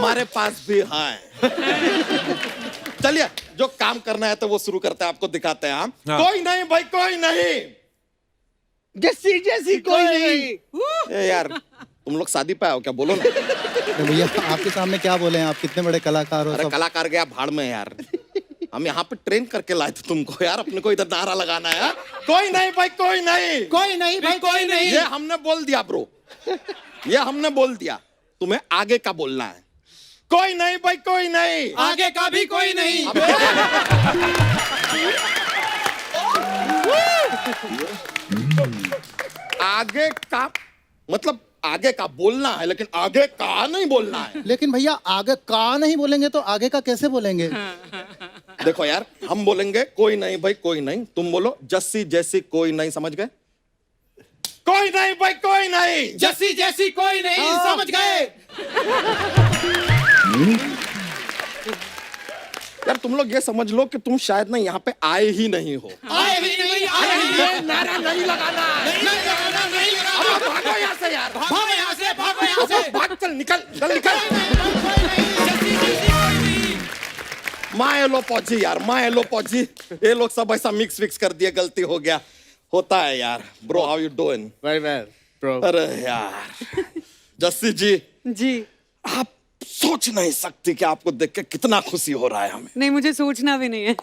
हमारे पास भी हैं। चलिए जो काम करना है तो वो शुरू करते हैं, आपको दिखाते हैं हम। हाँ। कोई नहीं भाई, कोई नहीं। जस्सी जैसी कोई नहीं। ए यार, तुम लोग शादी पे आओ क्या? बोलो ना। तो भैया आपके सामने क्या बोले हैं, आप कितने बड़े कलाकार हो अरे सब। कलाकार गया भाड़ में यार। हम यहाँ पे ट्रेन करके लाए थे तुमको यार, अपने को इधर नारा लगाना है। कोई नहीं भाई, कोई नहीं। कोई नहीं भाई, कोई नहीं। ये हमने बोल दिया ब्रो, ये हमने बोल दिया। तुम्हें आगे का बोलना है। कोई नहीं भाई, कोई नहीं। आगे का भी कोई नहीं। आगे का मतलब आगे का बोलना है, लेकिन आगे का नहीं बोलना है। लेकिन भैया आगे का नहीं बोलेंगे तो आगे का कैसे बोलेंगे? देखो यार, हम बोलेंगे कोई नहीं भाई, कोई नहीं। तुम बोलो जस्सी जैसी कोई नहीं, समझ गए? कोई नहीं भाई, कोई नहीं। जैसी जैसी कोई नहीं, समझ गए। यार तुम लोग ये समझ लो कि तुम शायद ना यहाँ पे आए ही नहीं हो। आए ही नहीं, आए ही ये नारा नहीं लगाना। अब भागो यहाँ से यार, भागो यहाँ से, भागो यहाँ से। भाग, चल निकल, चल निकल। माँ लो पौजी यार, माँ लो पौजी। ये लोग सब ऐसा मिक्स विक्स कर दिए, गलती हो गया, होता है यार। Bro how you doing? Very well bro. अरे यार जस्सी जी, जी आप सोच नहीं सकती कि आपको देख के कितना खुशी हो रहा है हमें। नहीं, मुझे सोचना भी नहीं है।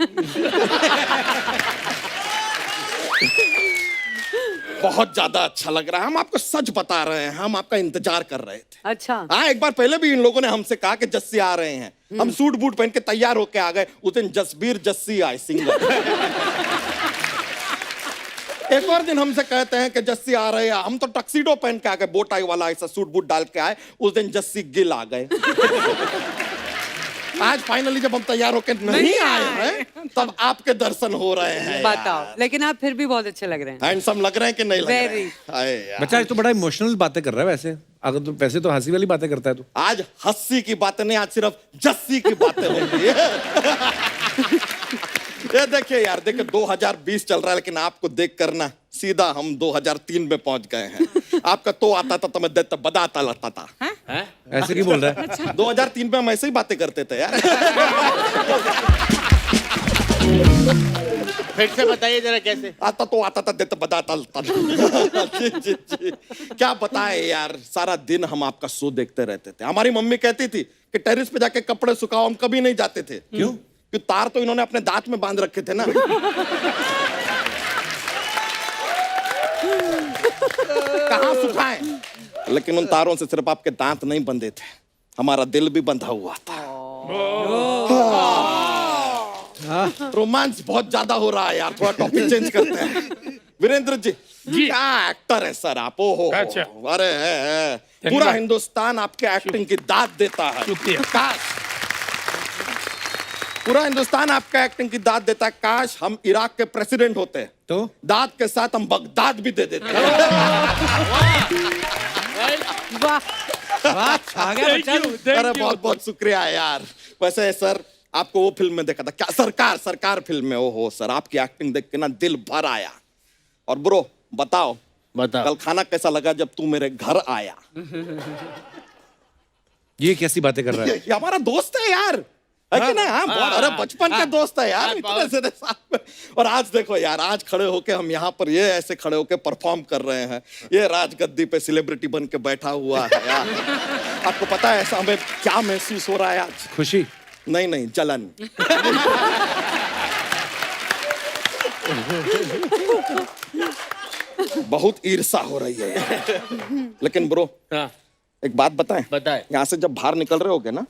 बहुत ज्यादा अच्छा लग रहा है। हम आपको सच बता रहे हैं, हम आपका इंतजार कर रहे थे। अच्छा, हाँ, एक बार पहले भी इन लोगों ने हमसे कहा कि जस्सी आ रहे हैं। हम सूट बूट पहन के तैयार होके आ गए। उस दिन जसबीर जस्सी आए, सिंगर। एक और दिन हमसे कहते हैं कि जस्सी आ रहे हैं। हम तो टक्सीडो पहन के आ गए, बोट टाई वाला ऐसा सूट बूट डाल के आए। उस दिन जस्सी गिल आ गए। आज फाइनली जब हम तैयार होके नहीं आए हैं, तब आपके दर्शन हो रहे हैं। बताओ। लेकिन आप फिर भी बहुत अच्छे लग रहे हैं। हैंडसम लग रहे हैं कि नहीं लग रहे Very. हैं? अरे यार। बच्चा आज तो बड़ा इमोशनल बातें कर रहा है वैसे। अगर तो वैसे तो हंसी वाली बातें करता है तू। आज हंसी की बातें नहीं, आज सिर्फ जस्सी की बातें होंगी। ये देखिए यार, देखिए 2020 चल रहा है, लेकिन आपको देख कर ना सीधा हम 2003 में पहुंच गए हैं। आपका तो आता था तो मैं देता बदाता लगता था। ऐसे क्यों बोल रहा है? 2003 में हम ऐसे ही बातें करते थे यार। फिर से बताइए जरा कैसे। आता था देता बदाता लगता था। जी, जी, जी। क्या बताए यार, सारा दिन हम आपका शो देखते रहते थे। हमारी मम्मी कहती थी कि टेरिस पे जाके कपड़े सुखाओ, हम कभी नहीं जाते थे। क्यों? कि तार तो इन्होंने अपने दांत में बांध रखे थे ना। कहाँ सुखाएं? लेकिन उन तारों से सिर्फ आपके दांत नहीं बंधे थे, हमारा दिल भी बंधा हुआ था। रोमांस बहुत ज्यादा हो रहा है यार, थोड़ा टॉपिक चेंज करते हैं। वीरेंद्र जी, क्या एक्टर है सर आप। ओहो, अच्छा। अरे है। पूरा हिंदुस्तान आपके एक्टिंग की दाद देता है। काश पूरा हिंदुस्तान आपका एक्टिंग की दाद देता है। काश हम इराक के प्रेसिडेंट होते तो दाद के साथ हम बगदाद भी दे देते। अरे बहुत बहुत शुक्रिया यार। वैसे सर आपको वो फिल्म में देखा था क्या, सरकार फिल्म में। ओहो सर, आपकी एक्टिंग देख के ना दिल भर आया। और ब्रो बताओ, कल खाना कैसा लगा जब तू मेरे घर आया? ये कैसी बातें कर रहा है? ये हमारा दोस्त है यार, है कि ना? हाँ, बहुत। अरे बचपन के दोस्त है यार, इतने से साथ में। और आज देखो यार, आज खड़े होके हम यहाँ पर ये ऐसे खड़े होके परफॉर्म कर रहे हैं। ये राजगद्दी पे सेलिब्रिटी बन के बैठा हुआ है यार। आपको पता है ऐसा हमें क्या महसूस हो रहा है आज? खुशी? नहीं, जलन। बहुत ईर्ष्या हो रही है यार। लेकिन ब्रो एक बात बताएं, यहाँ से जब बाहर निकल रहे होगे ना,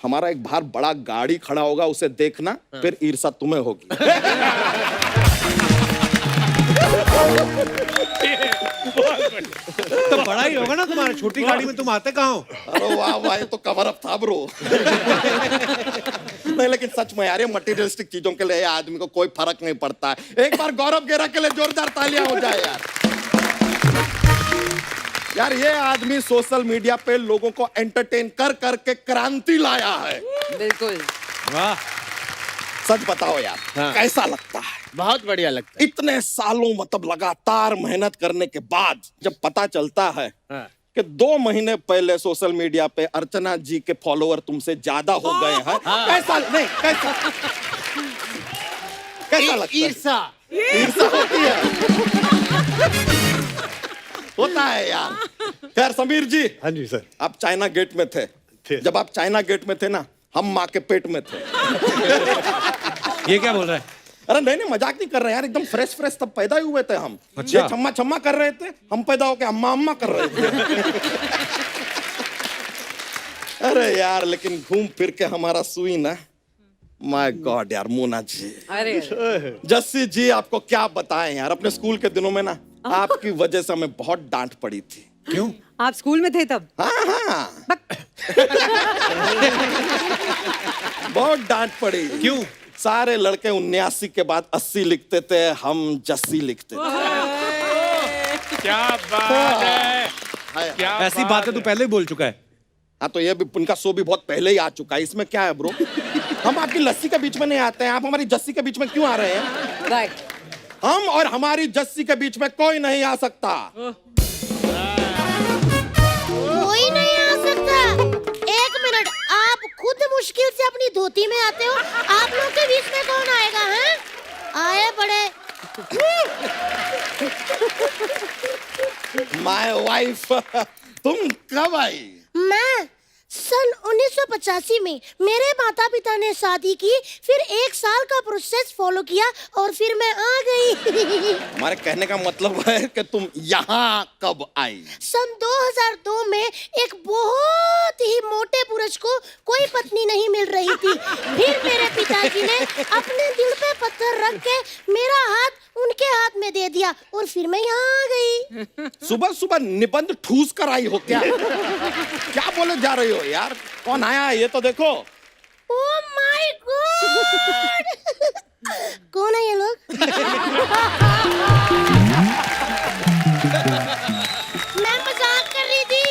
हमारा एक बाहर बड़ा गाड़ी खड़ा होगा, उसे देखना, फिर ईर्ष्या तुम्हें होगी। तो बड़ा ही होगा ना तुम्हारा, छोटी गाड़ी में तुम आते कहाँ हो? अरे वाह वाह, ये तो कवर अप था ब्रो। नहीं लेकिन सच में यार, ये मटेरियलिस्टिक चीजों के लिए आदमी को कोई फर्क नहीं पड़ता है। एक बार गौरव गेरा के लिए जोरदार तालियां हो जाए यार। यार ये आदमी सोशल मीडिया पे लोगों को एंटरटेन कर करके क्रांति लाया है। बिल्कुल। वाह। सच बताओ यार, कैसा लगता है? बहुत बढ़िया लगता है। इतने सालों मतलब लगातार मेहनत करने के बाद जब पता चलता है कि 2 महीने पहले सोशल मीडिया पे अर्चना जी के फॉलोअर तुमसे ज्यादा हो गए हैं? कैसा नहीं कैसा कैसा लगता है? ईर्ष्या होती है, होता है यार। खैर समीर जी, हाँ जी सर। आप चाइना गेट में थे। जब आप चाइना गेट में थे ना, हम माँ के पेट में थे। ये क्या बोल रहा है? अरे नहीं नहीं, मजाक नहीं कर रहे यार, एकदम फ्रेश फ्रेश तब पैदा ही हुए थे हम। अच्छा। ये छम्मा छम्मा कर रहे थे, हम पैदा होके अम्मा अम्मा कर रहे थे। अरे यार, लेकिन घूम फिर के हमारा सुई ना, माय गॉड यार, मोना जी, अरे जस्सी जी, आपको क्या बताएं यार, अपने स्कूल के दिनों में ना आपकी वजह से हमें बहुत डांट पड़ी थी। क्यों? आप स्कूल में थे तब? हाँ हाँ, बहुत डांट पड़ी। क्यों? सारे लड़के 79 के बाद 80 लिखते थे, हम जस्सी लिखते थे। क्या बात है, हाय। क्या ऐसी बातें तो पहले ही बोल चुका है। हाँ तो ये भी, उनका शो भी बहुत पहले ही आ चुका है, इसमें क्या है ब्रो? हम आपकी लस्सी के बीच में नहीं आते हैं, आप हमारी जस्सी के बीच में क्यों आ रहे हैं? राइट। हम और हमारी जस्सी के बीच में कोई नहीं आ सकता। कोई नहीं आ सकता। 1 मिनट, आप खुद मुश्किल से अपनी धोती में आते हो, आप लोग के बीच में कौन आएगा? हैं? आए बड़े। माय वाइफ, तुम कब आई? मैं सन 1985 में मेरे माता पिता ने शादी की, फिर 1 साल का प्रोसेस फॉलो किया और फिर मैं आ गई। हमारे कहने का मतलब है कि तुम यहाँ कब आई? सन 2002 में एक बहुत ही मोटे पुरुष को कोई पत्नी नहीं मिल रही थी। फिर मेरे पिताजी ने अपने दिल पे पत्थर रख के मेरा हाथ उनके हाथ में दे दिया और फिर मैं यहाँ आ गई। सुबह सुबह निबंध ठूस कर आई हो क्या? क्या बोले जा रही हो यार? कौन आया है ये तो देखो। ओह माय गॉड, कौन है ये लोग? मैं मजाक कर रही थी,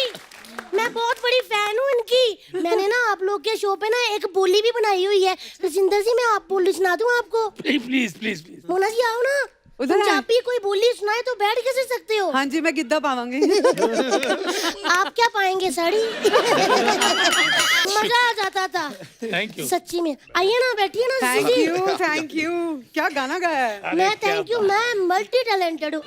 मैं बहुत बड़ी फैन हूँ इनकी। मैंने ना आप लोग के शो पे ना एक बोली भी बनाई हुई है। रजिंदर जी, मैं आप बोली सुना दूँ आपको? Please please please please. Mona ji आओ ना, उधर आए। पंजाबी कोई बोली सुनाए तो बैठ कैसे सकते हो? हाँ जी, मैं गिद्दा पावांगी। आप क्या पाएंगे? साड़ी। मजा आ जाता था थैंक यू। सच्ची में। आइए ना, बैठिए ना। थैंक जी। You, thank you. क्या गाना गाया है? मैं थैंक यू, मैं मल्टी टैलेंटेड हूँ।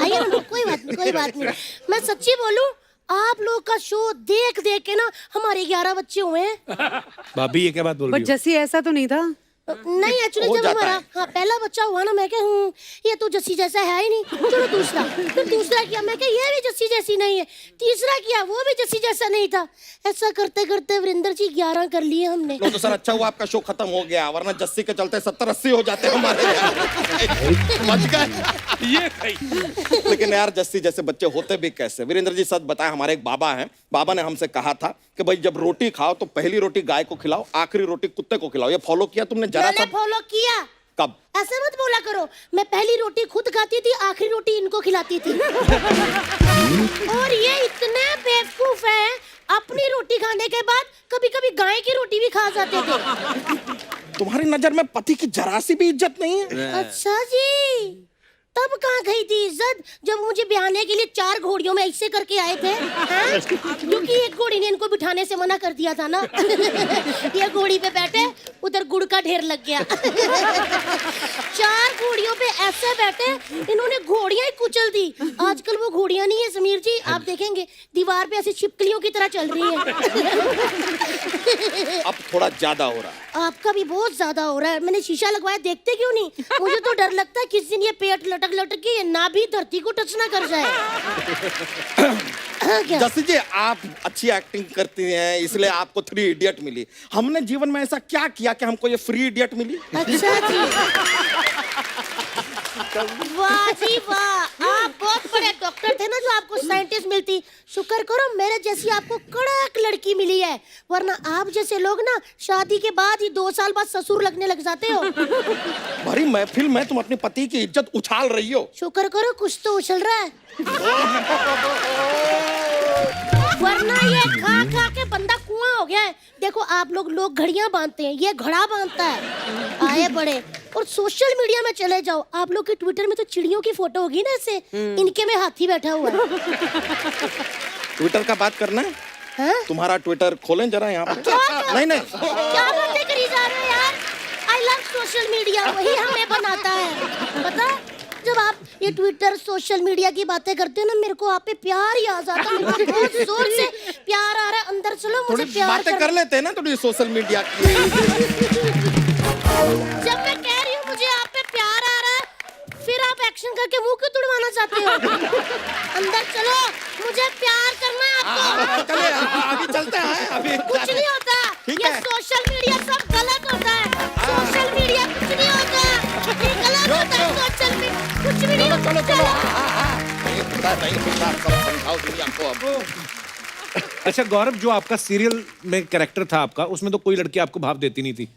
आइए ना, कोई बात नहीं, कोई बात नहीं। मैं सच्ची बोलूं, आप लोग का शो देख देख के ना हमारे 11 बच्चे हुए हैं। भाभी ये क्या बात बोल बट रही हो? जस्सी ऐसा तो नहीं था। नहीं, एक्चुअली हो जब जाता हमारा है। पहला बच्चा हुआ ना, मैं क्या हूँ, ये तो जस्सी जैसा है ही नहीं। चलो दूसरा, फिर दूसरा किया, मैं क्या ये भी जस्सी जैसी नहीं है। तीसरा किया, वो भी जस्सी जैसा नहीं था। ऐसा करते करते वरिंदर जी 11 कर लिए हमने। लो तो सर, अच्छा हुआ आपका शो खत्म हो गया, वरना जस्सी के चलते 70-80 हो जाते हमारे। समझ गए? ये सही। लेकिन यार, जस्सी जैसे बच्चे होते भी कैसे? वीरेंद्र जी सच बताएं, हमारे एक बाबा हैं, बाबा ने हमसे कहा था कि भाई जब रोटी खाओ तो पहली रोटी गाय को खिलाओ, आखिरी रोटी कुत्ते को खिलाओ। ये फॉलो किया तुमने जरा मैंने सा? फॉलो किया। कब? ऐसे मत बोला करो। मैं पहली रोटी खुद खाती थी, आखिरी रोटी इनको खिलाती थी। और ये इतने बेवकूफ हैं, अपनी रोटी खाने के बाद कभी कभी गाय की रोटी भी खा जाते थे। तुम्हारी नजर में पति की जरा सी भी इज्जत नहीं है? अच्छा जी, तब कहाँ गई थी इज्जत जब मुझे ब्याहने के लिए 4 घोड़ियों में ऐसे करके आए थे? हाँ? क्योंकि एक घोड़ी ने इनको बिठाने से मना कर दिया था ना। ये घोड़ी पे बैठे, उधर गुड़ का ढेर लग गया। 4 घोड़ियों पे ऐसे बैठे, इन्होंने घोड़ियां ही कुचल दी। आजकल वो घोड़ियां नहीं है समीर जी, आप देखेंगे दीवार पे ऐसी छिपकलियों की तरह चल रही है। अब थोड़ा ज्यादा हो रहा है। आपका भी बहुत ज्यादा हो रहा है। मैंने शीशा लगवाया, देखते क्यों नहीं? मुझे तो डर लगता है किसी दिन ये पेट लटक लटक के ये नाभि धरती को टच ना कर जाए। क्या? जस्सी जी, आप अच्छी एक्टिंग करती हैं, इसलिए आपको 3 इडियट मिली। हमने जीवन में ऐसा क्या किया कि हमको ये फ्री इडियट मिली? अच्छा जी, वाह जी वाह, आप बहुत बड़े डॉक्टर थे ना जो आपको साइंटिस्ट मिलती। शुक्र करो मेरे जैसी आपको कड़क लड़की मिली है, वरना आप जैसे लोग ना शादी के बाद ही 2 साल बाद ससुर लगने लग जाते हो। भरी महफिल में तुम अपने पति की इज्जत उछाल रही हो। शुक्र करो कुछ तो उछल रहा है, वरना ये खा खा के बंदा कुआं हो गया है। देखो आप लोग घड़ियां बांधते हैं, ये घड़ा बांधता है। आए बड़े और सोशल मीडिया में चले जाओ, आप लोग के ट्विटर में तो चिड़ियों की फोटो होगी ना ऐसे, इनके में हाथी बैठा हुआ है। ट्विटर का बात करना है? हाँ? तुम्हारा ट्विटर खोलें जरा यहाँ पे। नहीं नहीं, क्या बातें करी जा रहे हो यार? आई लव सोशल मीडिया, वही हमें बनाता है। पता है, जब आप ये ट्विटर सोशल मीडिया की बातें करते हो ना, मेरे को आप पे प्यार ही आ जाता है। मेरे को बहुत जोर से प्यार आ रहा है अंदर। चलो मुझे थोड़ी प्यार बातें कर लेते हैं ना थोड़ी सोशल मीडिया की। जब मैं कह रही हूँ मुझे आप पे प्यार आ रहा है, फिर आप एक्शन करके मुंह क्यों तुड़वाना चाहते हो? अंदर चलो, मुझे प्यार करना है आपको। चले आगे चलते हैं अभी। कुछ नहीं होता, ठीक ये है। सोशल मीडिया सब गलत होता है। सोशल मीडिया कुछ नहीं होता, ये गलत होता है। सोशल मीडिया कुछ भी नहीं होता। नहीं समझाओ दुनिया को अब। अच्छा गौरव, जो आपका सीरियल में कैरेक्टर था आपका, उसमें तो कोई लड़की आपको भाव देती नहीं थी,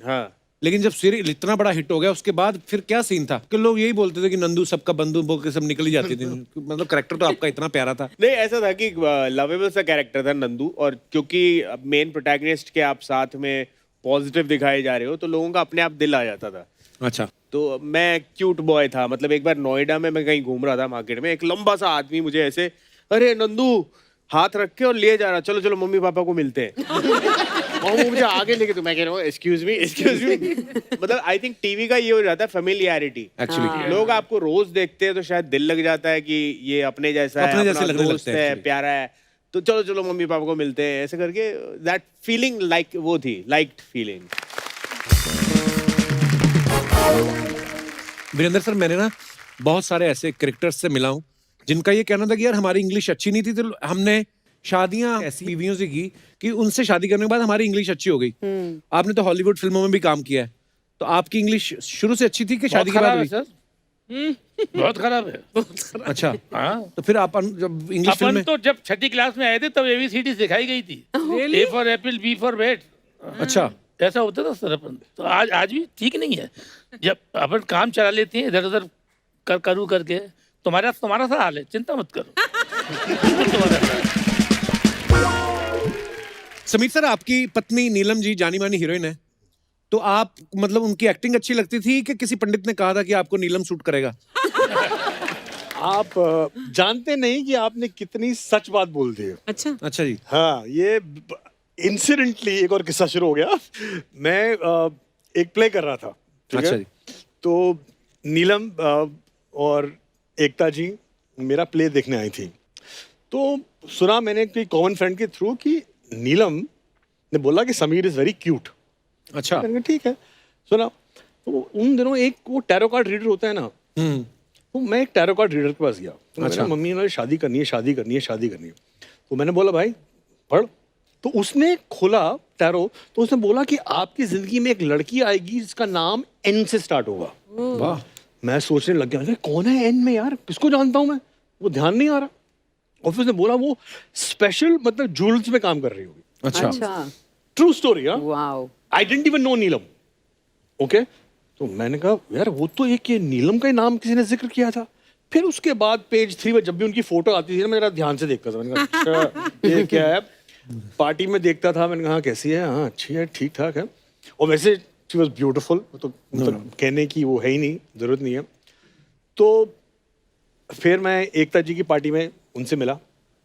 हाँ। लेकिन जब सीरियल इतना बड़ा हिट हो गया उसके बाद फिर क्या सीन था कि लोग यही बोलते थे कि नंदू सबका बंधु बोल के सब निकल ही जाती थी। मतलब कैरेक्टर तो आपका इतना प्यारा था। नहीं, ऐसा था कि लवेबल सा कैरेक्टर था नंदू, और क्योंकि मेन प्रोटैगनिस्ट के आप साथ में पॉजिटिव दिखाए जा रहे हो तो लोगों का अपने आप दिल आ जाता था। अच्छा। तो मैं क्यूट बॉय था, मतलब एक बार नोएडा में मैं कहीं घूम रहा था मार्केट में, एक लंबा सा आदमी मुझे ऐसे, अरे नंदू, हाथ रख के और लिए जा रहा, चलो चलो मम्मी पापा को मिलते हैं। और वो मुझे आगे लेके, तो मैं कह रहा हूँ एक्सक्यूज मी एक्सक्यूज मी। मतलब आई थिंक टीवी का ये हो जाता है फेमिलियरिटी। एक्चुअली लोग आपको रोज देखते हैं तो शायद दिल लग जाता है कि ये अपने जैसा है, अपने जैसे अपना लगने दोस्त लगते हैं है, actually। प्यारा है, तो चलो चलो मम्मी पापा को मिलते हैं, ऐसे करके दैट फीलिंग लाइक वो थी, लाइक्ड फीलिंग। वीरेंद्र सर, मैंने ना बहुत सारे ऐसे क्रिकेटर्स से मिला हूँ जिनका ये कहना था कि यार हमारी इंग्लिश अच्छी नहीं थी, तो हमने शादियां ऐसी बीवियों से की कि उनसे शादी करने के बाद हमारी इंग्लिश अच्छी हो गई। आपने तो हॉलीवुड फिल्मों में भी काम किया है, तो आपकी इंग्लिश शुरू से अच्छी थी कि शादी के बाद हुई? सर बहुत खराब है। अच्छा। हाँ, तो फिर आप जब इंग्लिश फिल्म अपन में। तो जब छठी क्लास में आए थे तब ABCD सिखाई गई थी। A for Apple, B for bat. अच्छा। ऐसा होता था सर अपन तो। आज भी ठीक नहीं है। जब अपन काम चला लेते हैं इधर उधर करू करके, तुम्हारा सा हाल है, चिंता मत करो। समीर सर, आपकी पत्नी नीलम जी जानी मानी हीरोइन है, तो आप मतलब उनकी एक्टिंग अच्छी लगती थी कि किसी पंडित ने कहा था कि आपको नीलम सूट करेगा? आप जानते नहीं कि आपने कितनी सच बात बोल दी है। अच्छा। अच्छा जी। हाँ, ये इंसिडेंटली एक और किस्सा शुरू हो गया। मैं एक प्ले कर रहा था, ठीक अच्छा है? जी। तो नीलम और एकता जी मेरा प्ले देखने आई थी। तो सुना मैंने कि कॉमन फ्रेंड के थ्रू कि नीलम ने बोला कि समीर इज वेरी क्यूट। अच्छा। मैंने कहा ठीक है, सुना। तो उन दिनों एक वो टैरो कार्ड रीडर होता है ना, तो मैं एक टैरो कार्ड रीडर के पास गया। तो अच्छा। मेरी मम्मी ने शादी करनी है, शादी करनी है, शादी करनी है। तो मैंने बोला भाई पढ़। तो उसने खोला टैरो, तो उसने बोला कि आपकी जिंदगी में एक लड़की आएगी जिसका नाम एन से स्टार्ट होगा। वाह। मैं सोचने लग गया, अरे कौन है एन में यार, किसको जानता हूँ मैं, वो ध्यान नहीं आ रहा। और फिर उसने बोला वो स्पेशल मतलब ज्वेलर्स में काम कर रही होगी। अच्छा। अच्छा। True story. हाँ, wow. I didn't even know Neelam. Okay, तो मैंने कहा यार वो तो एक ये नीलम का ही नाम किसी ने जिक्र किया था। फिर उसके बाद पेज 3 में जब भी उनकी फोटो आती थी ना, मैं जरा ध्यान से देखता था। मैंने कहा अच्छा ये क्या है। पार्टी में देखता था, मैंने कहा कैसी है, हाँ अच्छी है, ठीक ठाक है। और वैसे शी वॉज ब्यूटिफुल, तो मतलब कहने की वो है ही नहीं, जरूरत नहीं है। तो फिर मैं एकता जी की पार्टी में उनसे मिला।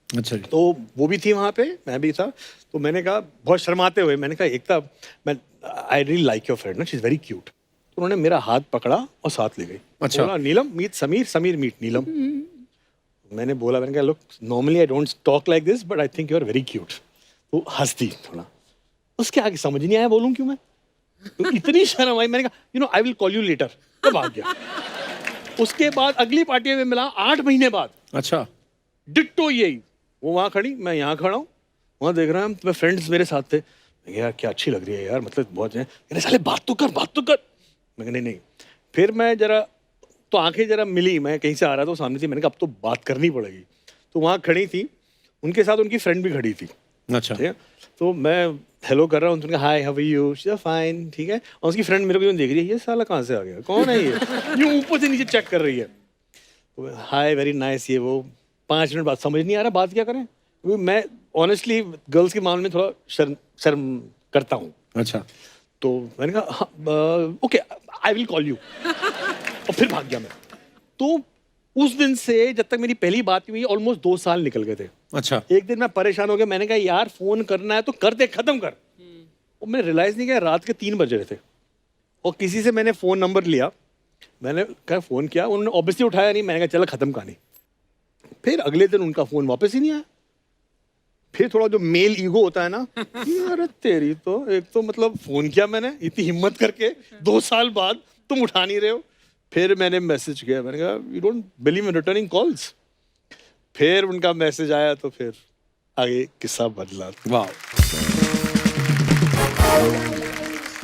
अच्छा जी। तो वो भी थी वहाँ पे, मैं भी था। तो मैंने कहा बहुत शर्माते हुए, मैंने कहा एकता, मैं I really like your friend ना, शी इज वेरी क्यूट। तो उन्होंने मेरा हाथ पकड़ा और साथ ले गई। अच्छा। बोला नीलम मीट समीर, समीर मीट नीलम। मैंने बोला, मैंने कहा look normally I don't talk like this but I think you are very cute. तो हंस दी थोड़ा। उसके आगे समझ नहीं आया बोलूं क्यों मैं, तो इतनी शर्म आई। मैंने कहा you know I will call you later, तो भाग गया। उसके बाद अगली पार्टी में मिला 8 महीने बाद। अच्छा। डिट्टो यही, वो वहाँ खड़ी, मैं यहाँ खड़ा हूँ, वहाँ देख रहा हूँ, मेरे फ्रेंड्स मेरे साथ थे। मैं कहा, यार क्या अच्छी लग रही है यार, मतलब बहुत है। कहने साले बात तो कर, बात तो कर। मैं कहा नहीं। फिर मैं जरा तो आंखें जरा मिली, मैं कहीं से आ रहा था, सामने थी। मैंने कहा अब तो बात करनी पड़ेगी। तो वहाँ खड़ी थी, उनके साथ उनकी फ्रेंड भी खड़ी थी। अच्छा। ठीक है, तो मैं हेलो कर रहा हूँ, उनका hi how are you, she is fine, ठीक है। और उसकी फ्रेंड मेरे को यूँ देख रही है, ये साला कहाँ से आ गया, कौन है ये, यूँ ऊपर से नीचे चेक कर रही है। तो हाय वेरी नाइस, ये वो। 5 मिनट बाद समझ नहीं आ रहा बात क्या करें, क्योंकि मैं ऑनेस्टली गर्ल्स के मामले में थोड़ा शर्म करता हूँ। अच्छा। तो मैंने कहा okay I will call you, और फिर भाग गया मैं। तो उस दिन से जब तक मेरी पहली बात हुई ऑलमोस्ट 2 साल निकल गए थे। अच्छा। एक दिन मैं परेशान हो गया, मैंने कहा यार फोन करना है तो कर दे, खत्म कर। और मैंने रियलाइज नहीं किया रात के 3 बज रहे थे, और किसी से मैंने फोन नंबर लिया, मैंने कहा फोन किया, उन्होंने ऑब्वियसली उठाया नहीं, मैंने कहा चलो खत्म कहानी। फिर अगले दिन उनका फोन वापस ही नहीं आया। फिर थोड़ा जो मेल ईगो होता है ना, यार तेरी तो एक तो मतलब फोन किया मैंने इतनी हिम्मत करके 2 साल बाद, तुम उठा नहीं रहे हो। फिर मैंने मैसेज किया, मैंने कहा you don't believe in returning calls. फिर उनका मैसेज आया तो फिर आगे किस्सा बदला। वाह।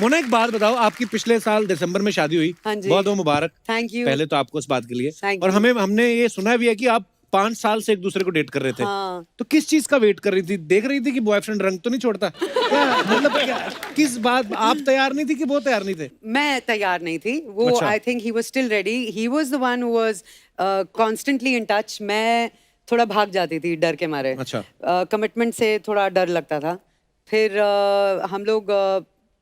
मोना एक बात बताओ, आपकी पिछले साल दिसंबर में शादी हुई। हाँ जी। बहुत बहुत मुबारक। Thank you. पहले तो आपको इस बात के लिए। Thank और you. हमने ये सुना भी है कि आप 5 साल से एक दूसरे को डेट कर रहे थे। हाँ। तो किस चीज का वेट कर रही थी? देख रही थी कि बॉयफ्रेंड रंग तो नहीं छोड़ता? क्या मतलब क्या, किस बात, आप तैयार नहीं थी कि वो तैयार नहीं थे? मैं तैयार नहीं थी। वो अच्छा। I think he was still ready. He was the one who was constantly in touch. मैं थोड़ा भाग जाती थी डर के मारे। अच्छा। कमिटमेंट से थोड़ा डर लगता था। फिर हम लोग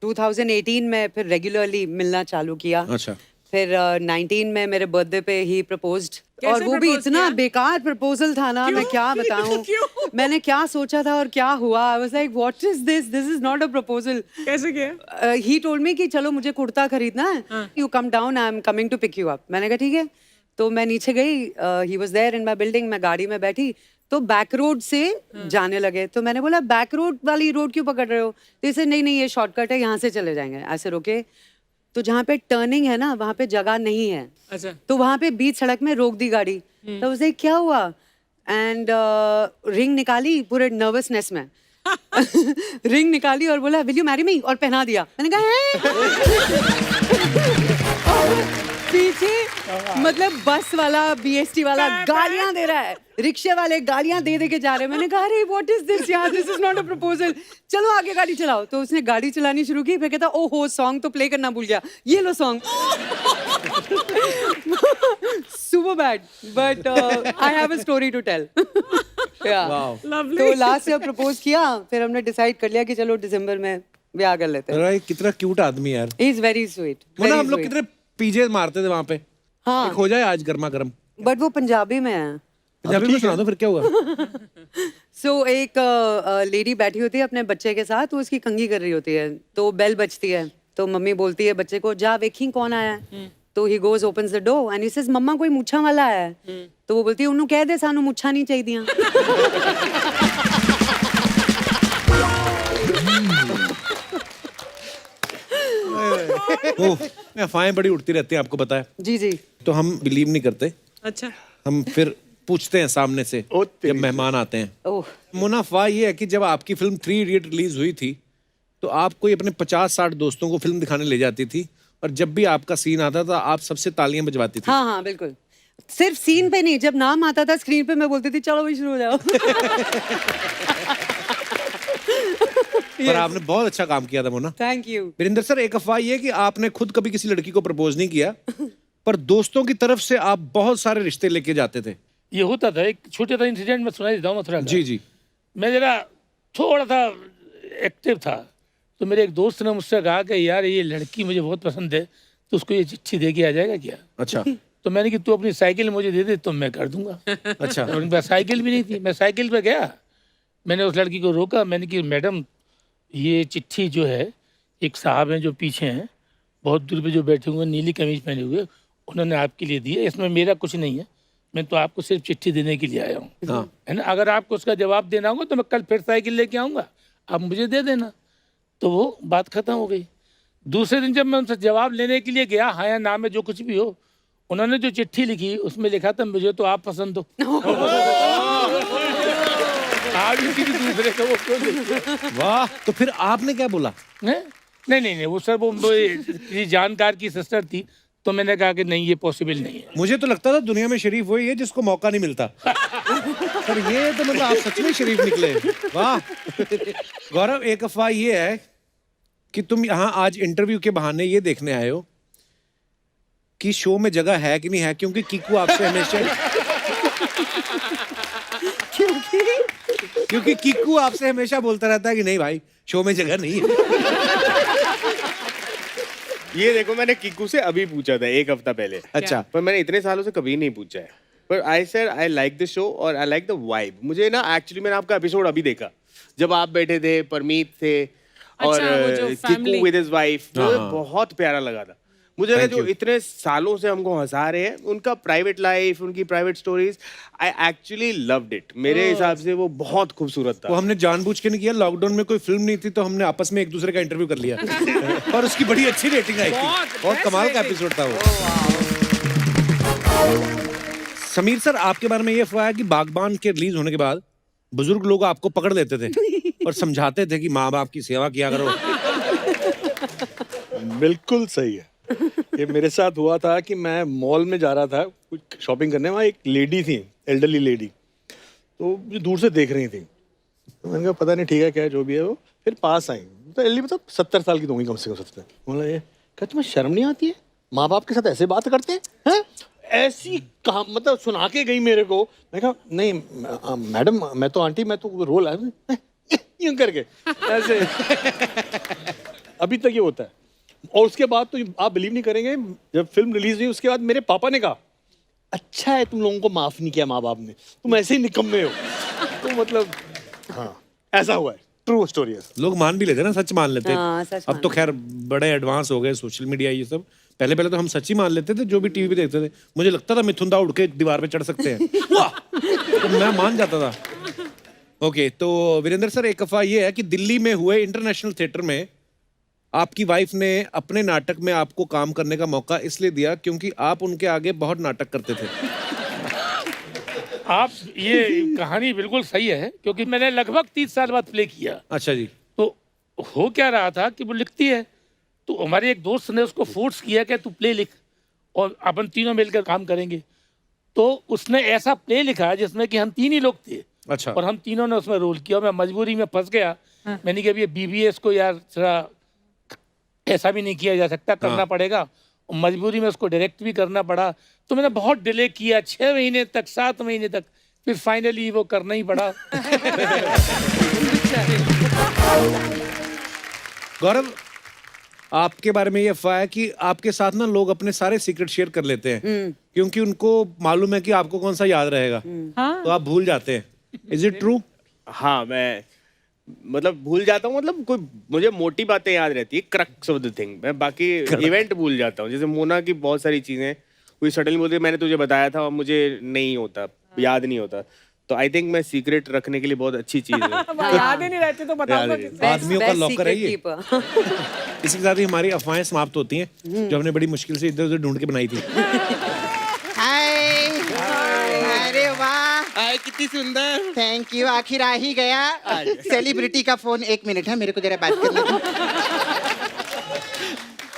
2018 में फिर रेगुलरली मिलना चालू किया। अच्छा। फिर 19 में मेरे बर्थडे पे ही प्रपोज्ड, और कैसे वो भी propose इतना किया? बेकार प्रपोजल था ना, मैं क्या बताऊं। क्यों? मैंने क्या सोचा था और क्या हुआ। आई was like what is this is not a proposal. कैसे किया? ही टोल्ड मी कि चलो मुझे कुर्ता खरीदना है, you come down, I am coming to pick you up. मैंने कहा ठीक है। तो मैं नीचे गई, he was there in my building, मैं गाड़ी में बैठी, तो बैक रोड से जाने लगे। तो मैंने बोला बैक रोड वाली रोड क्यों पकड़ रहे हो? तो इसे नहीं नहीं ये शॉर्टकट है, यहाँ से चले जाएंगे। ऐसे रोके, तो जहाँ पे टर्निंग है ना वहाँ पे जगह नहीं है। अच्छा। तो वहाँ पे बीच सड़क में रोक दी गाड़ी। तो उसे क्या हुआ, एंड रिंग निकाली पूरे नर्वसनेस में। रिंग निकाली और बोला विल यू मैरी मी, और पहना दिया। मैंने कहा और पीछे मतलब बस वाला, BST वाला गालियां दे रहा है, रिक्शे वाले गालियां दे के जा रहे हैं। मैंने कहा अरे व्हाट इज दिस यार, this is not a proposal, चलो आगे गाड़ी चलाओ। तो उसने गाड़ी चलानी शुरू की, फिर कहता ओहो सॉन्ग तो प्ले करना भूल गया, ये लो song. Super bad, but I have a story to tell. Lovely. तो लास्ट ईयर प्रपोज किया, फिर हमने डिसाइड कर लिया कि चलो दिसंबर में ब्याह कर लेते हैं। अरे कितना क्यूट आदमी यार। He is very sweet. Mona हम लोग कितने पीजे मारते थे वहां पे। हाँ। एक हो जाए आज गर्मा गर्म। बट वो पंजाबी में है। पंजाबी में सुना दो फिर क्या हुआ? सो एक लेडी बैठी होती है अपने बच्चे के साथ, वो उसकी कंघी कर रही होती है, तो बेल बजती है, तो मम्मी बोलती है बच्चे को जा वेखी कौन आया है। तो he goes opens the door and he says mama कोई मुच्छा वाला आया है। तो वो बोलती है उन्होंने कह दे सानू मुच्छा नहीं चाहिए। ओह, अफवाहें बड़ी उड़ती रहती हैं, आपको पता है। जी जी। तो हम बिलीव नहीं करते, अच्छा। हम फिर पूछते हैं सामने से ओ तेरी। जब मेहमान आते हैं। ओह मोना अफवाह ये है कि जब आपकी फिल्म 3 इडियट रिलीज हुई थी तो आप कोई अपने 50-60 दोस्तों को फिल्म दिखाने ले जाती थी, और जब भी आपका सीन आता था आप सबसे तालियां बजवाती थी। हाँ हाँ बिल्कुल। सिर्फ सीन पे नहीं, जब नाम आता था स्क्रीन पे मैं बोलती थी चलो भाई शुरू हो जाओ। पर आपने बहुत अच्छा काम किया था Mona. Thank you. Virendra sir, एक अफवाह ये है कि आपने खुद कभी किसी लड़की को प्रपोज नहीं किया, पर दोस्तों की तरफ से आप बहुत सारे रिश्ते लेके जाते थे। ये होता था, एक छोटा सा इंसिडेंट मैं सुनाई देता हूँ मथुरा का। जी जी। मैं जरा थोड़ा सा एक्टिव था, तो मेरे एक दोस्त ने मुझसे कहा कि यार ये लड़की मुझे बहुत पसंद है, तो उसको ये चिट्ठी दे के आ जाएगा क्या? अच्छा। तो मैंने कि तू अपनी साइकिल मुझे दे दे तो मैं कर दूंगा। अच्छा। और उनके पास साइकिल भी नहीं थी। मैं साइकिल पे गया, मैंने उस लड़की को रोका, मैंने कि मैडम ये चिट्ठी जो है, एक साहब हैं जो पीछे हैं बहुत दूर पे जो बैठे हुए, नीली कमीज पहने हुए, उन्होंने आपके लिए दी है, इसमें मेरा कुछ नहीं है, मैं तो आपको सिर्फ चिट्ठी देने के लिए आया हूँ। हाँ। है ना, अगर आपको उसका जवाब देना होगा तो मैं कल फिर साइकिल लेके आऊँगा, आप मुझे दे देना। तो वो बात खत्म हो गई। दूसरे दिन जब मैं उनसे जवाब लेने के लिए गया, हाँ या ना में जो कुछ भी हो, उन्होंने जो चिट्ठी लिखी उसमें लिखा था मुझे तो आप पसंद हो। आप ही किसी दूसरे को वो क्यों लिखे? वाह। तो फिर आपने क्या बोला? नहीं नहीं नहीं, वो सर वो किसी जानकार की सिस्टर थी, तो मैंने कहा कि नहीं ये पॉसिबल नहीं है। मुझे तो लगता था दुनिया में शरीफ वही है जिसको मौका नहीं मिलता। पर ये तो मतलब आप सच में शरीफ निकले। वाह। गौरव, एक अफवाह ये है कि तुम यहाँ आज इंटरव्यू के बहाने ये देखने आए हो कि शो में जगह है कि नहीं है, क्योंकि कीकू आपसे हमेशा क्योंकि कीकू आपसे हमेशा बोलता रहता है कि नहीं भाई शो में जगह नहीं है। ये देखो मैंने किकू से अभी पूछा था 1 हफ्ता पहले। अच्छा। पर मैंने इतने सालों से कभी नहीं पूछा है। पर I said I like the show और आई लाइक द वाइब। मुझे ना एक्चुअली मैंने आपका एपिसोड अभी देखा जब आप बैठे थे, परमीत थे और अच्छा, वो जो family- Kiku with his wife, मुझे हाँ। बहुत प्यारा लगा था। मुझे लगा Thank जो you. इतने सालों से हमको हंसा रहे हैं, उनका प्राइवेट लाइफ, उनकी private stories, I actually loved it. मेरे हिसाब से वो बहुत खूबसूरत वो था। हमने जानबूझ के नहीं किया, लॉकडाउन में कोई फिल्म नहीं थी तो हमने आपस में एक दूसरे का इंटरव्यू कर लिया और उसकी बड़ी अच्छी रेटिंग आई थी। बहुत best कमाल का rating। एपिसोड था वो। समीर सर, आपके बारे में ये अफवाह है कि बागबान के रिलीज होने के बाद बुजुर्ग लोग आपको पकड़ लेते थे और समझाते थे कि माँ बाप की सेवा किया करो। बिल्कुल सही है। ये मेरे साथ हुआ था कि मैं मॉल में जा रहा था कुछ शॉपिंग करने, वहाँ एक लेडी थी, एल्डरली लेडी, तो मुझे दूर से देख रही थी। तो मैंने कहा पता नहीं ठीक है क्या जो भी है वो। फिर पास आई तो एल्डरली मतलब 70 साल की तो होंगी कम से कम 70। बोला ये क्या तुम्हें शर्म नहीं आती है? माँ बाप के साथ ऐसे बात करते हैं? ऐसी कहा मतलब सुना के गई मेरे को। मैं कहा नहीं मैडम, मैं तो आंटी, मैं तो रोल आया यूं करके ऐसे। अभी तक ये होता है। और उसके बाद तो आप बिलीव नहीं करेंगे, जब फिल्म रिलीज हुई उसके बाद मेरे पापा ने कहा अच्छा है तुम लोगों को माफ नहीं किया माँ बाप ने, तुम ऐसे ही निकम्मे हो। तो मतलब हाँ ऐसा हुआ है, ट्रू स्टोरी है। लोग मान भी लेते हैं ना, सच मान लेते हैं। हाँ, सच अब तो खैर बड़े एडवांस हो गए सोशल मीडिया ये सब। पहले पहले तो हम सच ही मान लेते थे जो भी टीवी पे देखते थे। मुझे लगता था मिथुन दा उड़ के दीवार पे चढ़ सकते हैं वाह! तो मैं मान जाता था। ओके, तो वीरेंद्र सर, एक अफवाह ये है कि दिल्ली में हुए इंटरनेशनल थिएटर में आपकी वाइफ ने अपने नाटक में आपको काम करने का मौका इसलिए दिया क्योंकि आप उनके आगे बहुत नाटक करते थे। आप ये कहानी बिल्कुल सही है, क्योंकि मैंने लगभग 30 साल बाद प्ले किया। अच्छा जी। तो हो क्या रहा था कि वो लिखती है, तो हमारे एक दोस्त ने उसको फोर्स किया कि तू प्ले लिख और अपन तीनों मिलकर काम करेंगे। तो उसने ऐसा प्ले लिखा जिसमें कि हम 3 ही लोग थे। अच्छा। और हम तीनों ने उसमें रोल किया। मैं मजबूरी में फंस गया। मैंने कहा ये BBS को यार थोड़ा ऐसा भी नहीं किया जा सकता, करना पड़ेगा। और मजबूरी में उसको डायरेक्ट भी करना पड़ा। तो मैंने बहुत डिले किया, 6 महीने तक, 7 महीने तक, फिर फाइनली वो करना ही पड़ा। गौरव, आपके बारे में ये अफवाह है कि आपके साथ ना लोग अपने सारे सीक्रेट शेयर कर लेते हैं क्योंकि उनको मालूम है कि आपको कौन सा याद रहेगा। तो आप भूल जाते हैं। Is it true? हाँ, मैं मतलब भूल जाता हूँ। मतलब कोई मुझे मोटी बातें याद रहती है, क्रक्स ऑफ द थिंग। मैं बाकी इवेंट भूल जाता हूँ। जैसे मोना की बहुत सारी चीजें कोई सडनली बोलती है मैंने तुझे बताया था और मुझे नहीं होता, याद नहीं होता। तो आई थिंक मैं सीक्रेट रखने के लिए बहुत अच्छी चीज है। याद ही नहीं रहती तो बताओ तो किससे? आदमियों का लॉकर है ये। इसी के साथ ही हमारी अफवाहें समाप्त होती हैं जो हमने बड़ी मुश्किल से इधर उधर ढूंढ के बनाई थी। हाय, अरे वाह, हाय कितनी सुंदर, थैंक यू, आखिर आ ही गया। सेलिब्रिटी का फोन, 1 मिनट है, मेरे को जरा बात करने दो।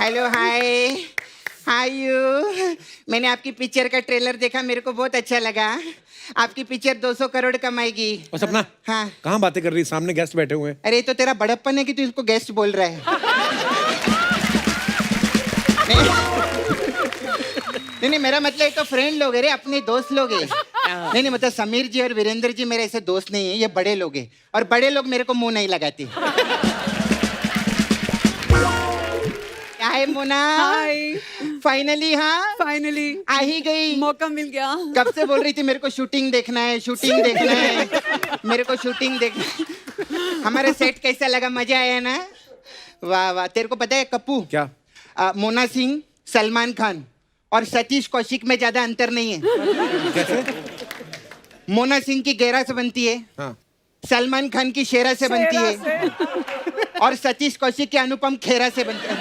Hello, hi, hi you. मैंने आपकी पिक्चर का ट्रेलर देखा, मेरे को बहुत अच्छा लगा। आपकी पिक्चर 200 करोड़ कमाएगी। और सपना, हाँ, कहाँ बातें कर रही है? सामने गेस्ट बैठे हुए हैं। अरे तो तेरा बड़प्पन है कि तू इसको गेस्ट बोल रहा है। नहीं, मेरा मतलब तो फ्रेंड लोग है रे, अपने दोस्त लोग है। नहीं, मतलब समीर जी और वीरेंद्र जी मेरे ऐसे दोस्त नहीं है, ये बड़े लोग हैं और बड़े लोग मेरे को मुंह नहीं लगाते। हाय मोना, हाय, फाइनली। हाँ, फाइनली आ ही गई, मौका मिल गया। कब से बोल रही थी मेरे को शूटिंग देखना है, शूटिंग देखना है, मेरे को शूटिंग देखना है। हमारा सेट कैसा लगा, मजा आया ना? वाह वाह। तेरे को पता है कप्पू, क्या? मोना सिंह, सलमान खान और सतीश कौशिक में ज्यादा अंतर नहीं है। कैसे? मोना सिंह की गेरा से बनती है, हाँ। सलमान खान की शेरा से बनती है और सतीश कौशिक के अनुपम खेरा से बनती है।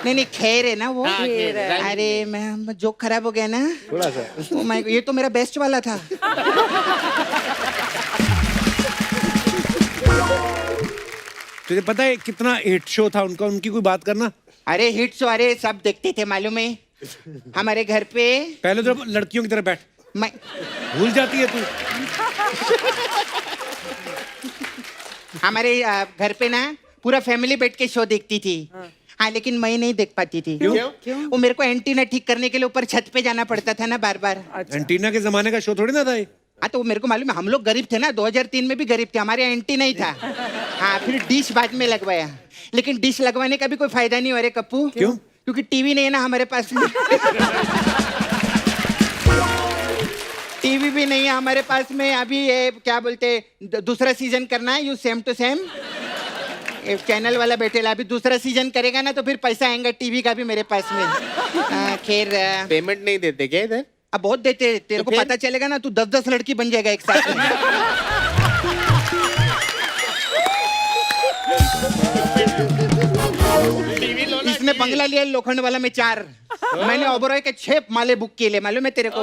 नहीं, खेर है ना वो। अरे मैं जोक खराब हो गया ना थोड़ा सा। Oh my God, ये तो मेरा बेस्ट वाला था। तुझे पता है कितना हिट शो था उनका? उनकी कोई बात करना। अरे हिट शो, अरे सब देखते थे मालूम है। हमारे घर पे पहले तो लड़कियों की तरह बैठ, मैं भूल जाती है तू। हमारे घर पे ना पूरा फैमिली बैठ के शो देखती थी। हाँ, लेकिन मैं नहीं देख पाती थी। क्यों? वो मेरे को एंटीना ठीक करने के लिए ऊपर छत पे जाना पड़ता था ना बार बार। एंटीना के जमाने का शो थोड़ी ना था ये। हाँ, तो वो मेरे को मालूम है, हम लोग गरीब थे ना, 2003 में भी गरीब थे, हमारे यहाँ एंटीना ही था। हाँ फिर डिश बाद में लगवाया, लेकिन डिश लगवाने का भी कोई फायदा नहीं हो रहा कप्पू। क्यों? क्योंकि टीवी नहीं है ना हमारे पास में। टीवी भी नहीं है हमारे पास में। अभी ये क्या बोलते दूसरा सीजन करना है, you same to same channel वाला बैठेला, अभी दूसरा सीजन करेगा ना तो फिर पैसा आएगा टीवी का भी मेरे पास में। खैर पेमेंट नहीं देते क्या इधर? अब बहुत देते हैं, तेरे को पता चलेगा ना तू 10-10 लड़की बन जाएगा एक साथ में। इसने बंगला लिया लोखंड वाला में 4, मैंने ओबरॉय के 6 माले बुक किए, मालूम है तेरे को?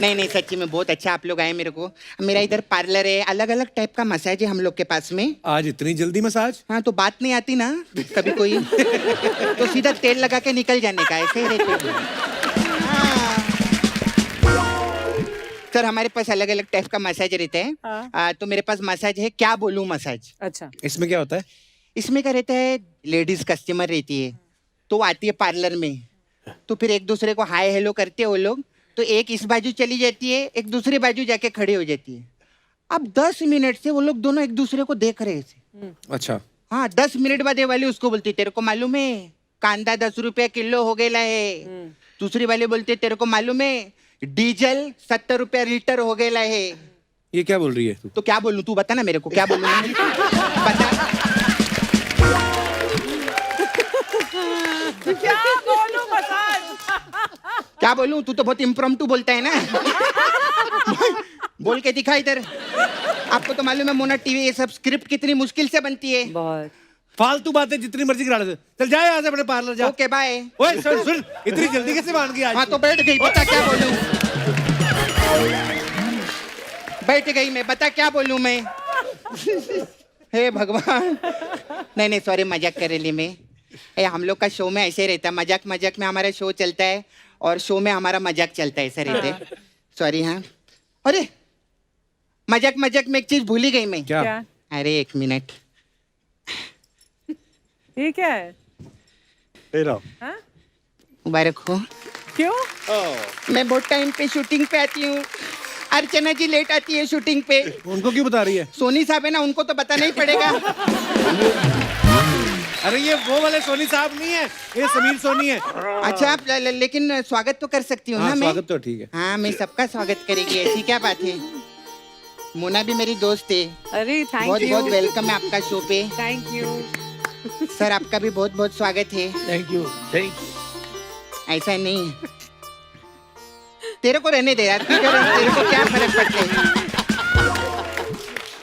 नहीं नहीं सच्ची में बहुत अच्छा आप लोग आए मेरे को। मेरा इधर पार्लर है, अलग अलग टाइप का मसाज है हम लोग के पास में। आज इतनी जल्दी मसाज? हाँ तो बात नहीं आती ना कभी कोई, तो सीधा तेल लगा के निकल जाने का, ऐसे ही रहते हैं। हाँ। सर हमारे पास अलग अलग टाइप का मसाज रहता है। तो मेरे पास मसाज है, क्या बोलूं मसाज। अच्छा, इसमें क्या होता है? इसमें क्या रहता है, लेडीज कस्टमर रहती है तो वो आती है पार्लर में, तो फिर एक दूसरे को हाय हेलो करते हैं वो लोग, तो एक इस बाजू चली जाती है, एक दूसरी बाजू जाके खड़ी हो जाती है। अब 10 मिनट से वो लोग दोनों एक दूसरे को देख रहे थे। अच्छा। हाँ 10 मिनट बाद ये वाली उसको बोलती तेरे को मालूम है कांदा 10 रुपया किलो हो गया है। दूसरी वाली बोलती तेरे को मालूम है डीजल 70 रुपया लीटर हो गया है। ये क्या बोल रही है तू? तो क्या बोलूं, तू बता ना मेरे को क्या बोलूं मैं? बता। क्या बोलूं मसाज? क्या बोलूं, तू तो बहुत इम्प्रॉम्प्टू बोलता है ना। बोल के दिखा इधर। आपको तो मालूम है मोना टीवी ये सब स्क्रिप्ट कितनी मुश्किल से बनती है। बहुत फालतू बातें जितनी मर्जी करा ले, चल जाए यहाँ से अपने पार्लर जा। Okay bye. ओए सुन सुन, इतनी जल्दी कैसे मान गई आज? हाँ तो बैठ गई, बता क्या बोलूं। बैठ गई मैं, बता क्या बोलूं मैं। हे भगवान। नहीं नहीं सॉरी मजाक कर रही मैं। हम लोग का शो में ऐसे रहता है, मजाक मजाक में हमारा शो चलता है और शो में हमारा मजाक चलता है, ऐसा रहते। सॉरी। हाँ अरे मजाक मजाक में एक चीज भूल ही गई मैं। क्या? अरे 1 मिनट। ये क्या है? हाँ? मुबारक हो। क्यों? मैं बहुत टाइम पे शूटिंग पे आती हूँ, अर्चना जी लेट आती है शूटिंग पे। उनको क्यों बता रही है? सोनी साहब है ना, उनको तो बताना ही पड़ेगा। अरे ये वो वाले सोनी साहब नहीं है, ये समीर सोनी है। अच्छा आप लेकिन स्वागत तो कर सकती हूँ हाँ, ना मैं? स्वागत तो ठीक है। हाँ मैं सबका स्वागत करेगी, ऐसी क्या बात है। मोना भी मेरी दोस्त है। अरे थैंक बहुत यू। बहुत वेलकम है आपका शो पे। Thank you. सर आपका भी बहुत बहुत स्वागत है। Thank you thank you. ऐसा नहीं, तेरे को रहने दे यार, तेरे को क्या फर्क पड़ता है।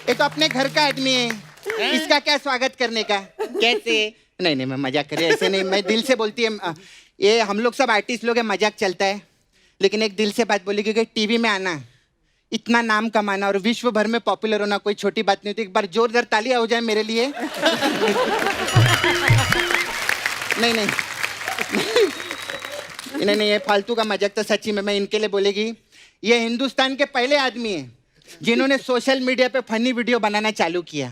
ये तो अपने घर का आदमी है, इसका क्या स्वागत करने का। कैसे? नहीं नहीं मैं मजाक कर रही, ऐसे नहीं, मैं दिल से बोलती है। ये हम लोग सब आर्टिस्ट लोग हैं, मजाक चलता है, लेकिन एक दिल से बात बोली क्योंकि टीवी में आना, इतना नाम कमाना और विश्व भर में पॉपुलर होना कोई छोटी बात नहीं होती। एक बार जोरदार तालियां हो जाए मेरे लिए। नहीं नहीं नहीं नहीं ये फालतू का मजाक तो सच्ची में मैं इनके लिए बोलेगी। ये हिंदुस्तान के पहले आदमी हैं जिन्होंने सोशल मीडिया पे फनी वीडियो बनाना चालू किया।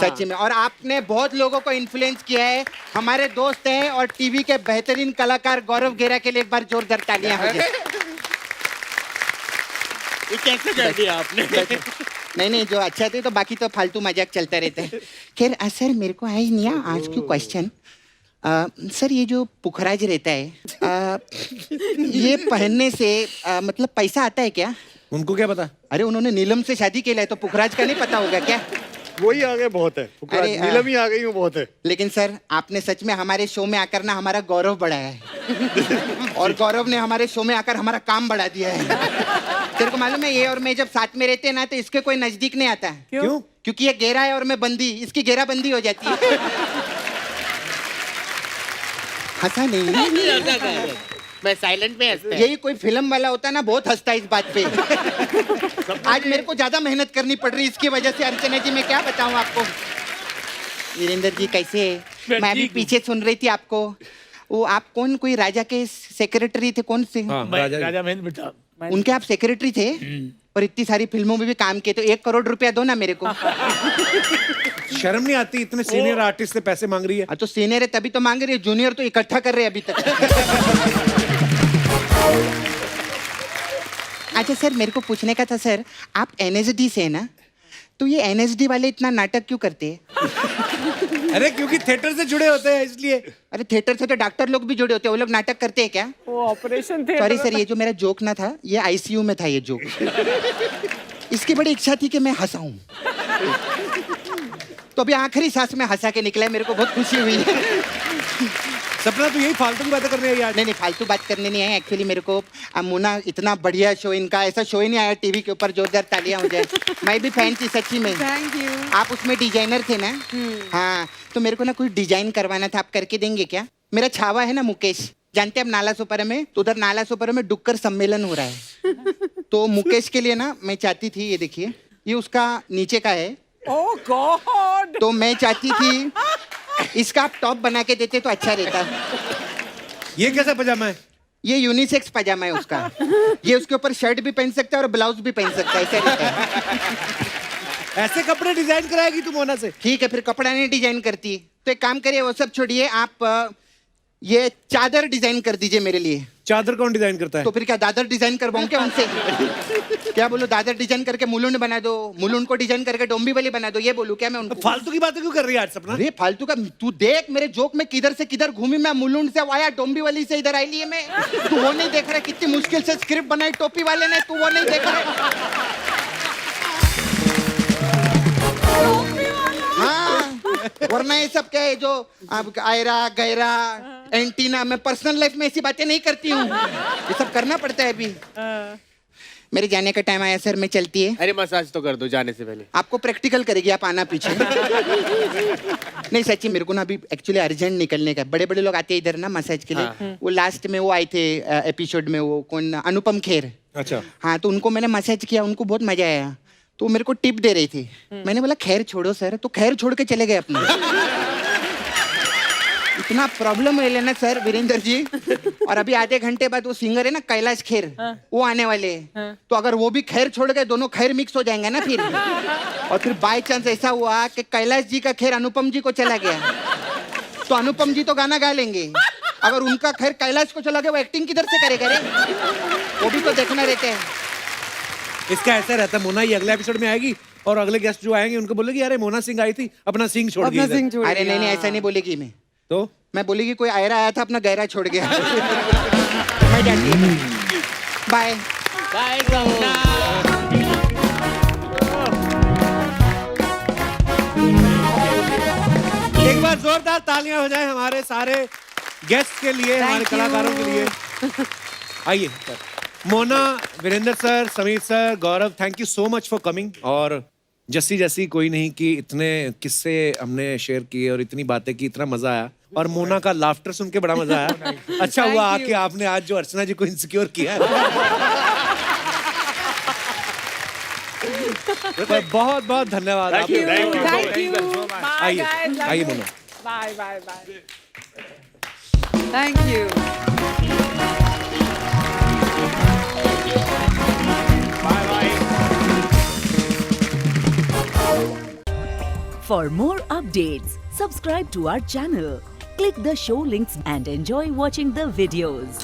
सच्ची में। और आपने बहुत लोगों को इन्फ्लुएंस किया है, हमारे दोस्त हैं और टीवी के बेहतरीन कलाकार गौरव गेरा के लिए एक बार जोरदार तालियां हो जाए। ये कैसे कर दिया आपने? नहीं नहीं जो अच्छा थे, तो बाकी तो फालतू मजाक चलता रहता है। खैर सर मेरे को आई नहीं आज क्यों क्वेश्चन। सर ये जो पुखराज रहता है ये पहनने से मतलब पैसा आता है क्या? उनको क्या पता? अरे उन्होंने नीलम से शादी की है तो पुखराज का नहीं पता होगा क्या? वही आ गए बहुत है, अरे, नीलम ही आ गई हूँ बहुत है। लेकिन सर आपने सच में हमारे शो में आकर ना हमारा गौरव बढ़ाया है और गौरव ने हमारे शो में आकर हमारा काम बढ़ा दिया है। तेरे को मालूम है ये और मैं जब साथ में रहते हैं ना तो इसके कोई नजदीक नहीं आता। क्यों? क्योंकि ये घेरा है और मैं बंदी, इसकी घेराबंदी हो जाती है। हंसा नहीं, मैं साइलेंट में हंसता है। यही कोई फिल्म वाला होता ना बहुत हंसता है इस बात पे। आज मेरे को ज्यादा मेहनत करनी पड़ रही इसकी वजह से। अर्चना जी मैं क्या बताऊं आपको। वीरेंद्र जी कैसे है? मैं अभी पीछे सुन रही थी आपको। वो आप कौन, कोई राजा के सेक्रेटरी थे कौन से? हाँ, राजा महेंद्र प्रताप। उनके आप सेक्रेटरी थे और इतनी सारी फिल्मों में भी काम किए, तो 1 करोड़ रुपया दो ना मेरे को। शर्म नहीं आती? इतने सीनियर आर्टिस्ट से पैसे मांग रही है। तो सीनियर है तभी तो मांग रही है, जूनियर तो इकट्ठा कर रहे हैं अभी तक। अच्छा सर मेरे को पूछने का था सर, आप NSD से है ना, तो ये एनएसडी वाले इतना नाटक क्यों करते हैं? अरे क्योंकि थिएटर से जुड़े होते हैं इसलिए। अरे थिएटर से तो डॉक्टर लोग भी जुड़े होते हैं, वो लोग नाटक करते हैं क्या? वो ऑपरेशन थे। सॉरी सर, ये जो मेरा जोक ना था, ये आईसीयू में था ये जोक। इसकी बड़ी इच्छा थी कि मैं हंसाऊं, तो अभी आखिरी सांस में हंसा के निकला है, मेरे को बहुत खुशी हुई है। सपना तो यही फालतू की बातें करने आई आज। नहीं फालतू बात करने नहीं आए एक्चुअली। मेरे को मोना इतना बढ़िया शो, इनका ऐसा शो ही नहीं आया टीवी के ऊपर, जोरदार तालियां हो जाए। मैं भी फैन थी सच्ची में। Thank you. आप उसमें डिजाइनर थे ना? हाँ, तो मेरे को ना कुछ डिजाइन करवाना था, आप करके देंगे क्या? मेरा छावा है ना मुकेश, जानते हैं आप नाला सोपारा में, तो उधर नाला सोपारा में डुक्कर सम्मेलन हो रहा है। तो मुकेश के लिए ना मैं चाहती थी, ये देखिए, ये उसका नीचे का है। ओह गॉड। तो मैं चाहती थी इसका आप टॉप बना के देते तो अच्छा रहता। ये कैसा पजामा है? ये यूनिसेक्स पजामा है उसका। ये उसके ऊपर शर्ट भी पहन सकता है और ब्लाउज भी पहन सकता है, ऐसा रहता है। ऐसे कपड़े डिजाइन कराएगी तू मोना से? ठीक है, फिर कपड़ा नहीं डिजाइन करती तो एक काम करिए, वो सब छोड़िए, आप ये चादर डिजाइन कर दीजिए मेरे लिए। चादर कौन डिजाइन करता है? तो फिर क्या दादर डिजाइन करवाऊं क्या उनसे? क्या बोलूं, दादर डिजाइन करके मुलुंड बना दो, मुलुंड को डिजाइन करके डोंबिवली बना दो, ये बोलूं क्या मैं उनको? फालतू की बातें क्यों कर रही है आज सपना? अरे फालतू का, तू देख मेरे जोक में किधर से किधर घूमी मैं, मुलुंड से आया, डोंबिवली से इधर आई लिए मैं। तू वो नहीं देख रहा कितनी मुश्किल से स्क्रिप्ट बनाई टोपी वाले ने, तू वो नहीं देख रहा? हाँ, वरना ये सब क्या है जो अब आयरा गैरा एंटीना, मैं पर्सनल लाइफ में ऐसी बातें नहीं करती हूँ, ये सब करना पड़ता है अभी। मेरे जाने का टाइम आया सर, मैं चलती है। अरे मसाज तो कर दो जाने से पहले। आपको प्रैक्टिकल करेगी, आप आना पीछे। नहीं सच्ची, मेरे को ना अभी एक्चुअली अर्जेंट निकलने का। बड़े बड़े लोग आते हैं इधर ना मसाज के लिए। वो लास्ट में वो आए थे एपिसोड में, वो कौन, अनुपम खेर। अच्छा। हाँ, तो उनको मैंने मसाज किया, उनको बहुत मजा आया, तो मेरे को टिप दे रही थी। मैंने बोला खैर छोड़ो सर, तो खैर छोड़ के चले गए अपने। इतना प्रॉब्लम है लेना सर वीरेंद्र जी। और अभी आधे घंटे बाद वो सिंगर है ना कैलाश खेर, वो आने वाले हैं। तो अगर वो भी खैर छोड़ गए, दोनों खैर मिक्स हो जाएंगे ना फिर। और फिर बाय चांस ऐसा हुआ कि कैलाश जी का खैर अनुपम जी को चला गया, तो अनुपम जी तो गाना गा लेंगे, अगर उनका खैर कैलाश को चला गया, वो एक्टिंग किधर से करेगा रे? वो भी तो देखना रहता है। इसका ऐसा रहता है, मोना ये अगले एपिसोड में आएगी और अगले गेस्ट जो आएंगे उनको बोलेगी अरे मोना सिंह आई थी, अपना सिंह छोड़ गई इधर। अरे नहीं, ऐसा नहीं बोलेगी मैं। तो मैं बोलेगी कोई आयरा आया था, अपना गहरा छोड़ गया। मैं जाती हूँ, बाय बाय सपना। एक बार जोरदार तालियां हो जाए हमारे सारे गेस्ट के लिए, हमारे कलाकारों के लिए। आइए Mona, Virendra sir, Sameer sir, Gaurav, thank you so much for coming. और जस्सी जैसी कोई नहीं कि इतने किस्से हमने शेयर किए और इतनी बातें की, इतना मजा आया। और मोना का लाफ्टर सुन के बड़ा मजा आया। अच्छा हुआ आके आपने आज जो अर्चना जी को इनसिक्योर किया। बहुत बहुत धन्यवाद। Thank you. आइए आइए Mona. Bye bye bye. Thank you. For more updates, subscribe to our channel, click the show links and enjoy watching the videos.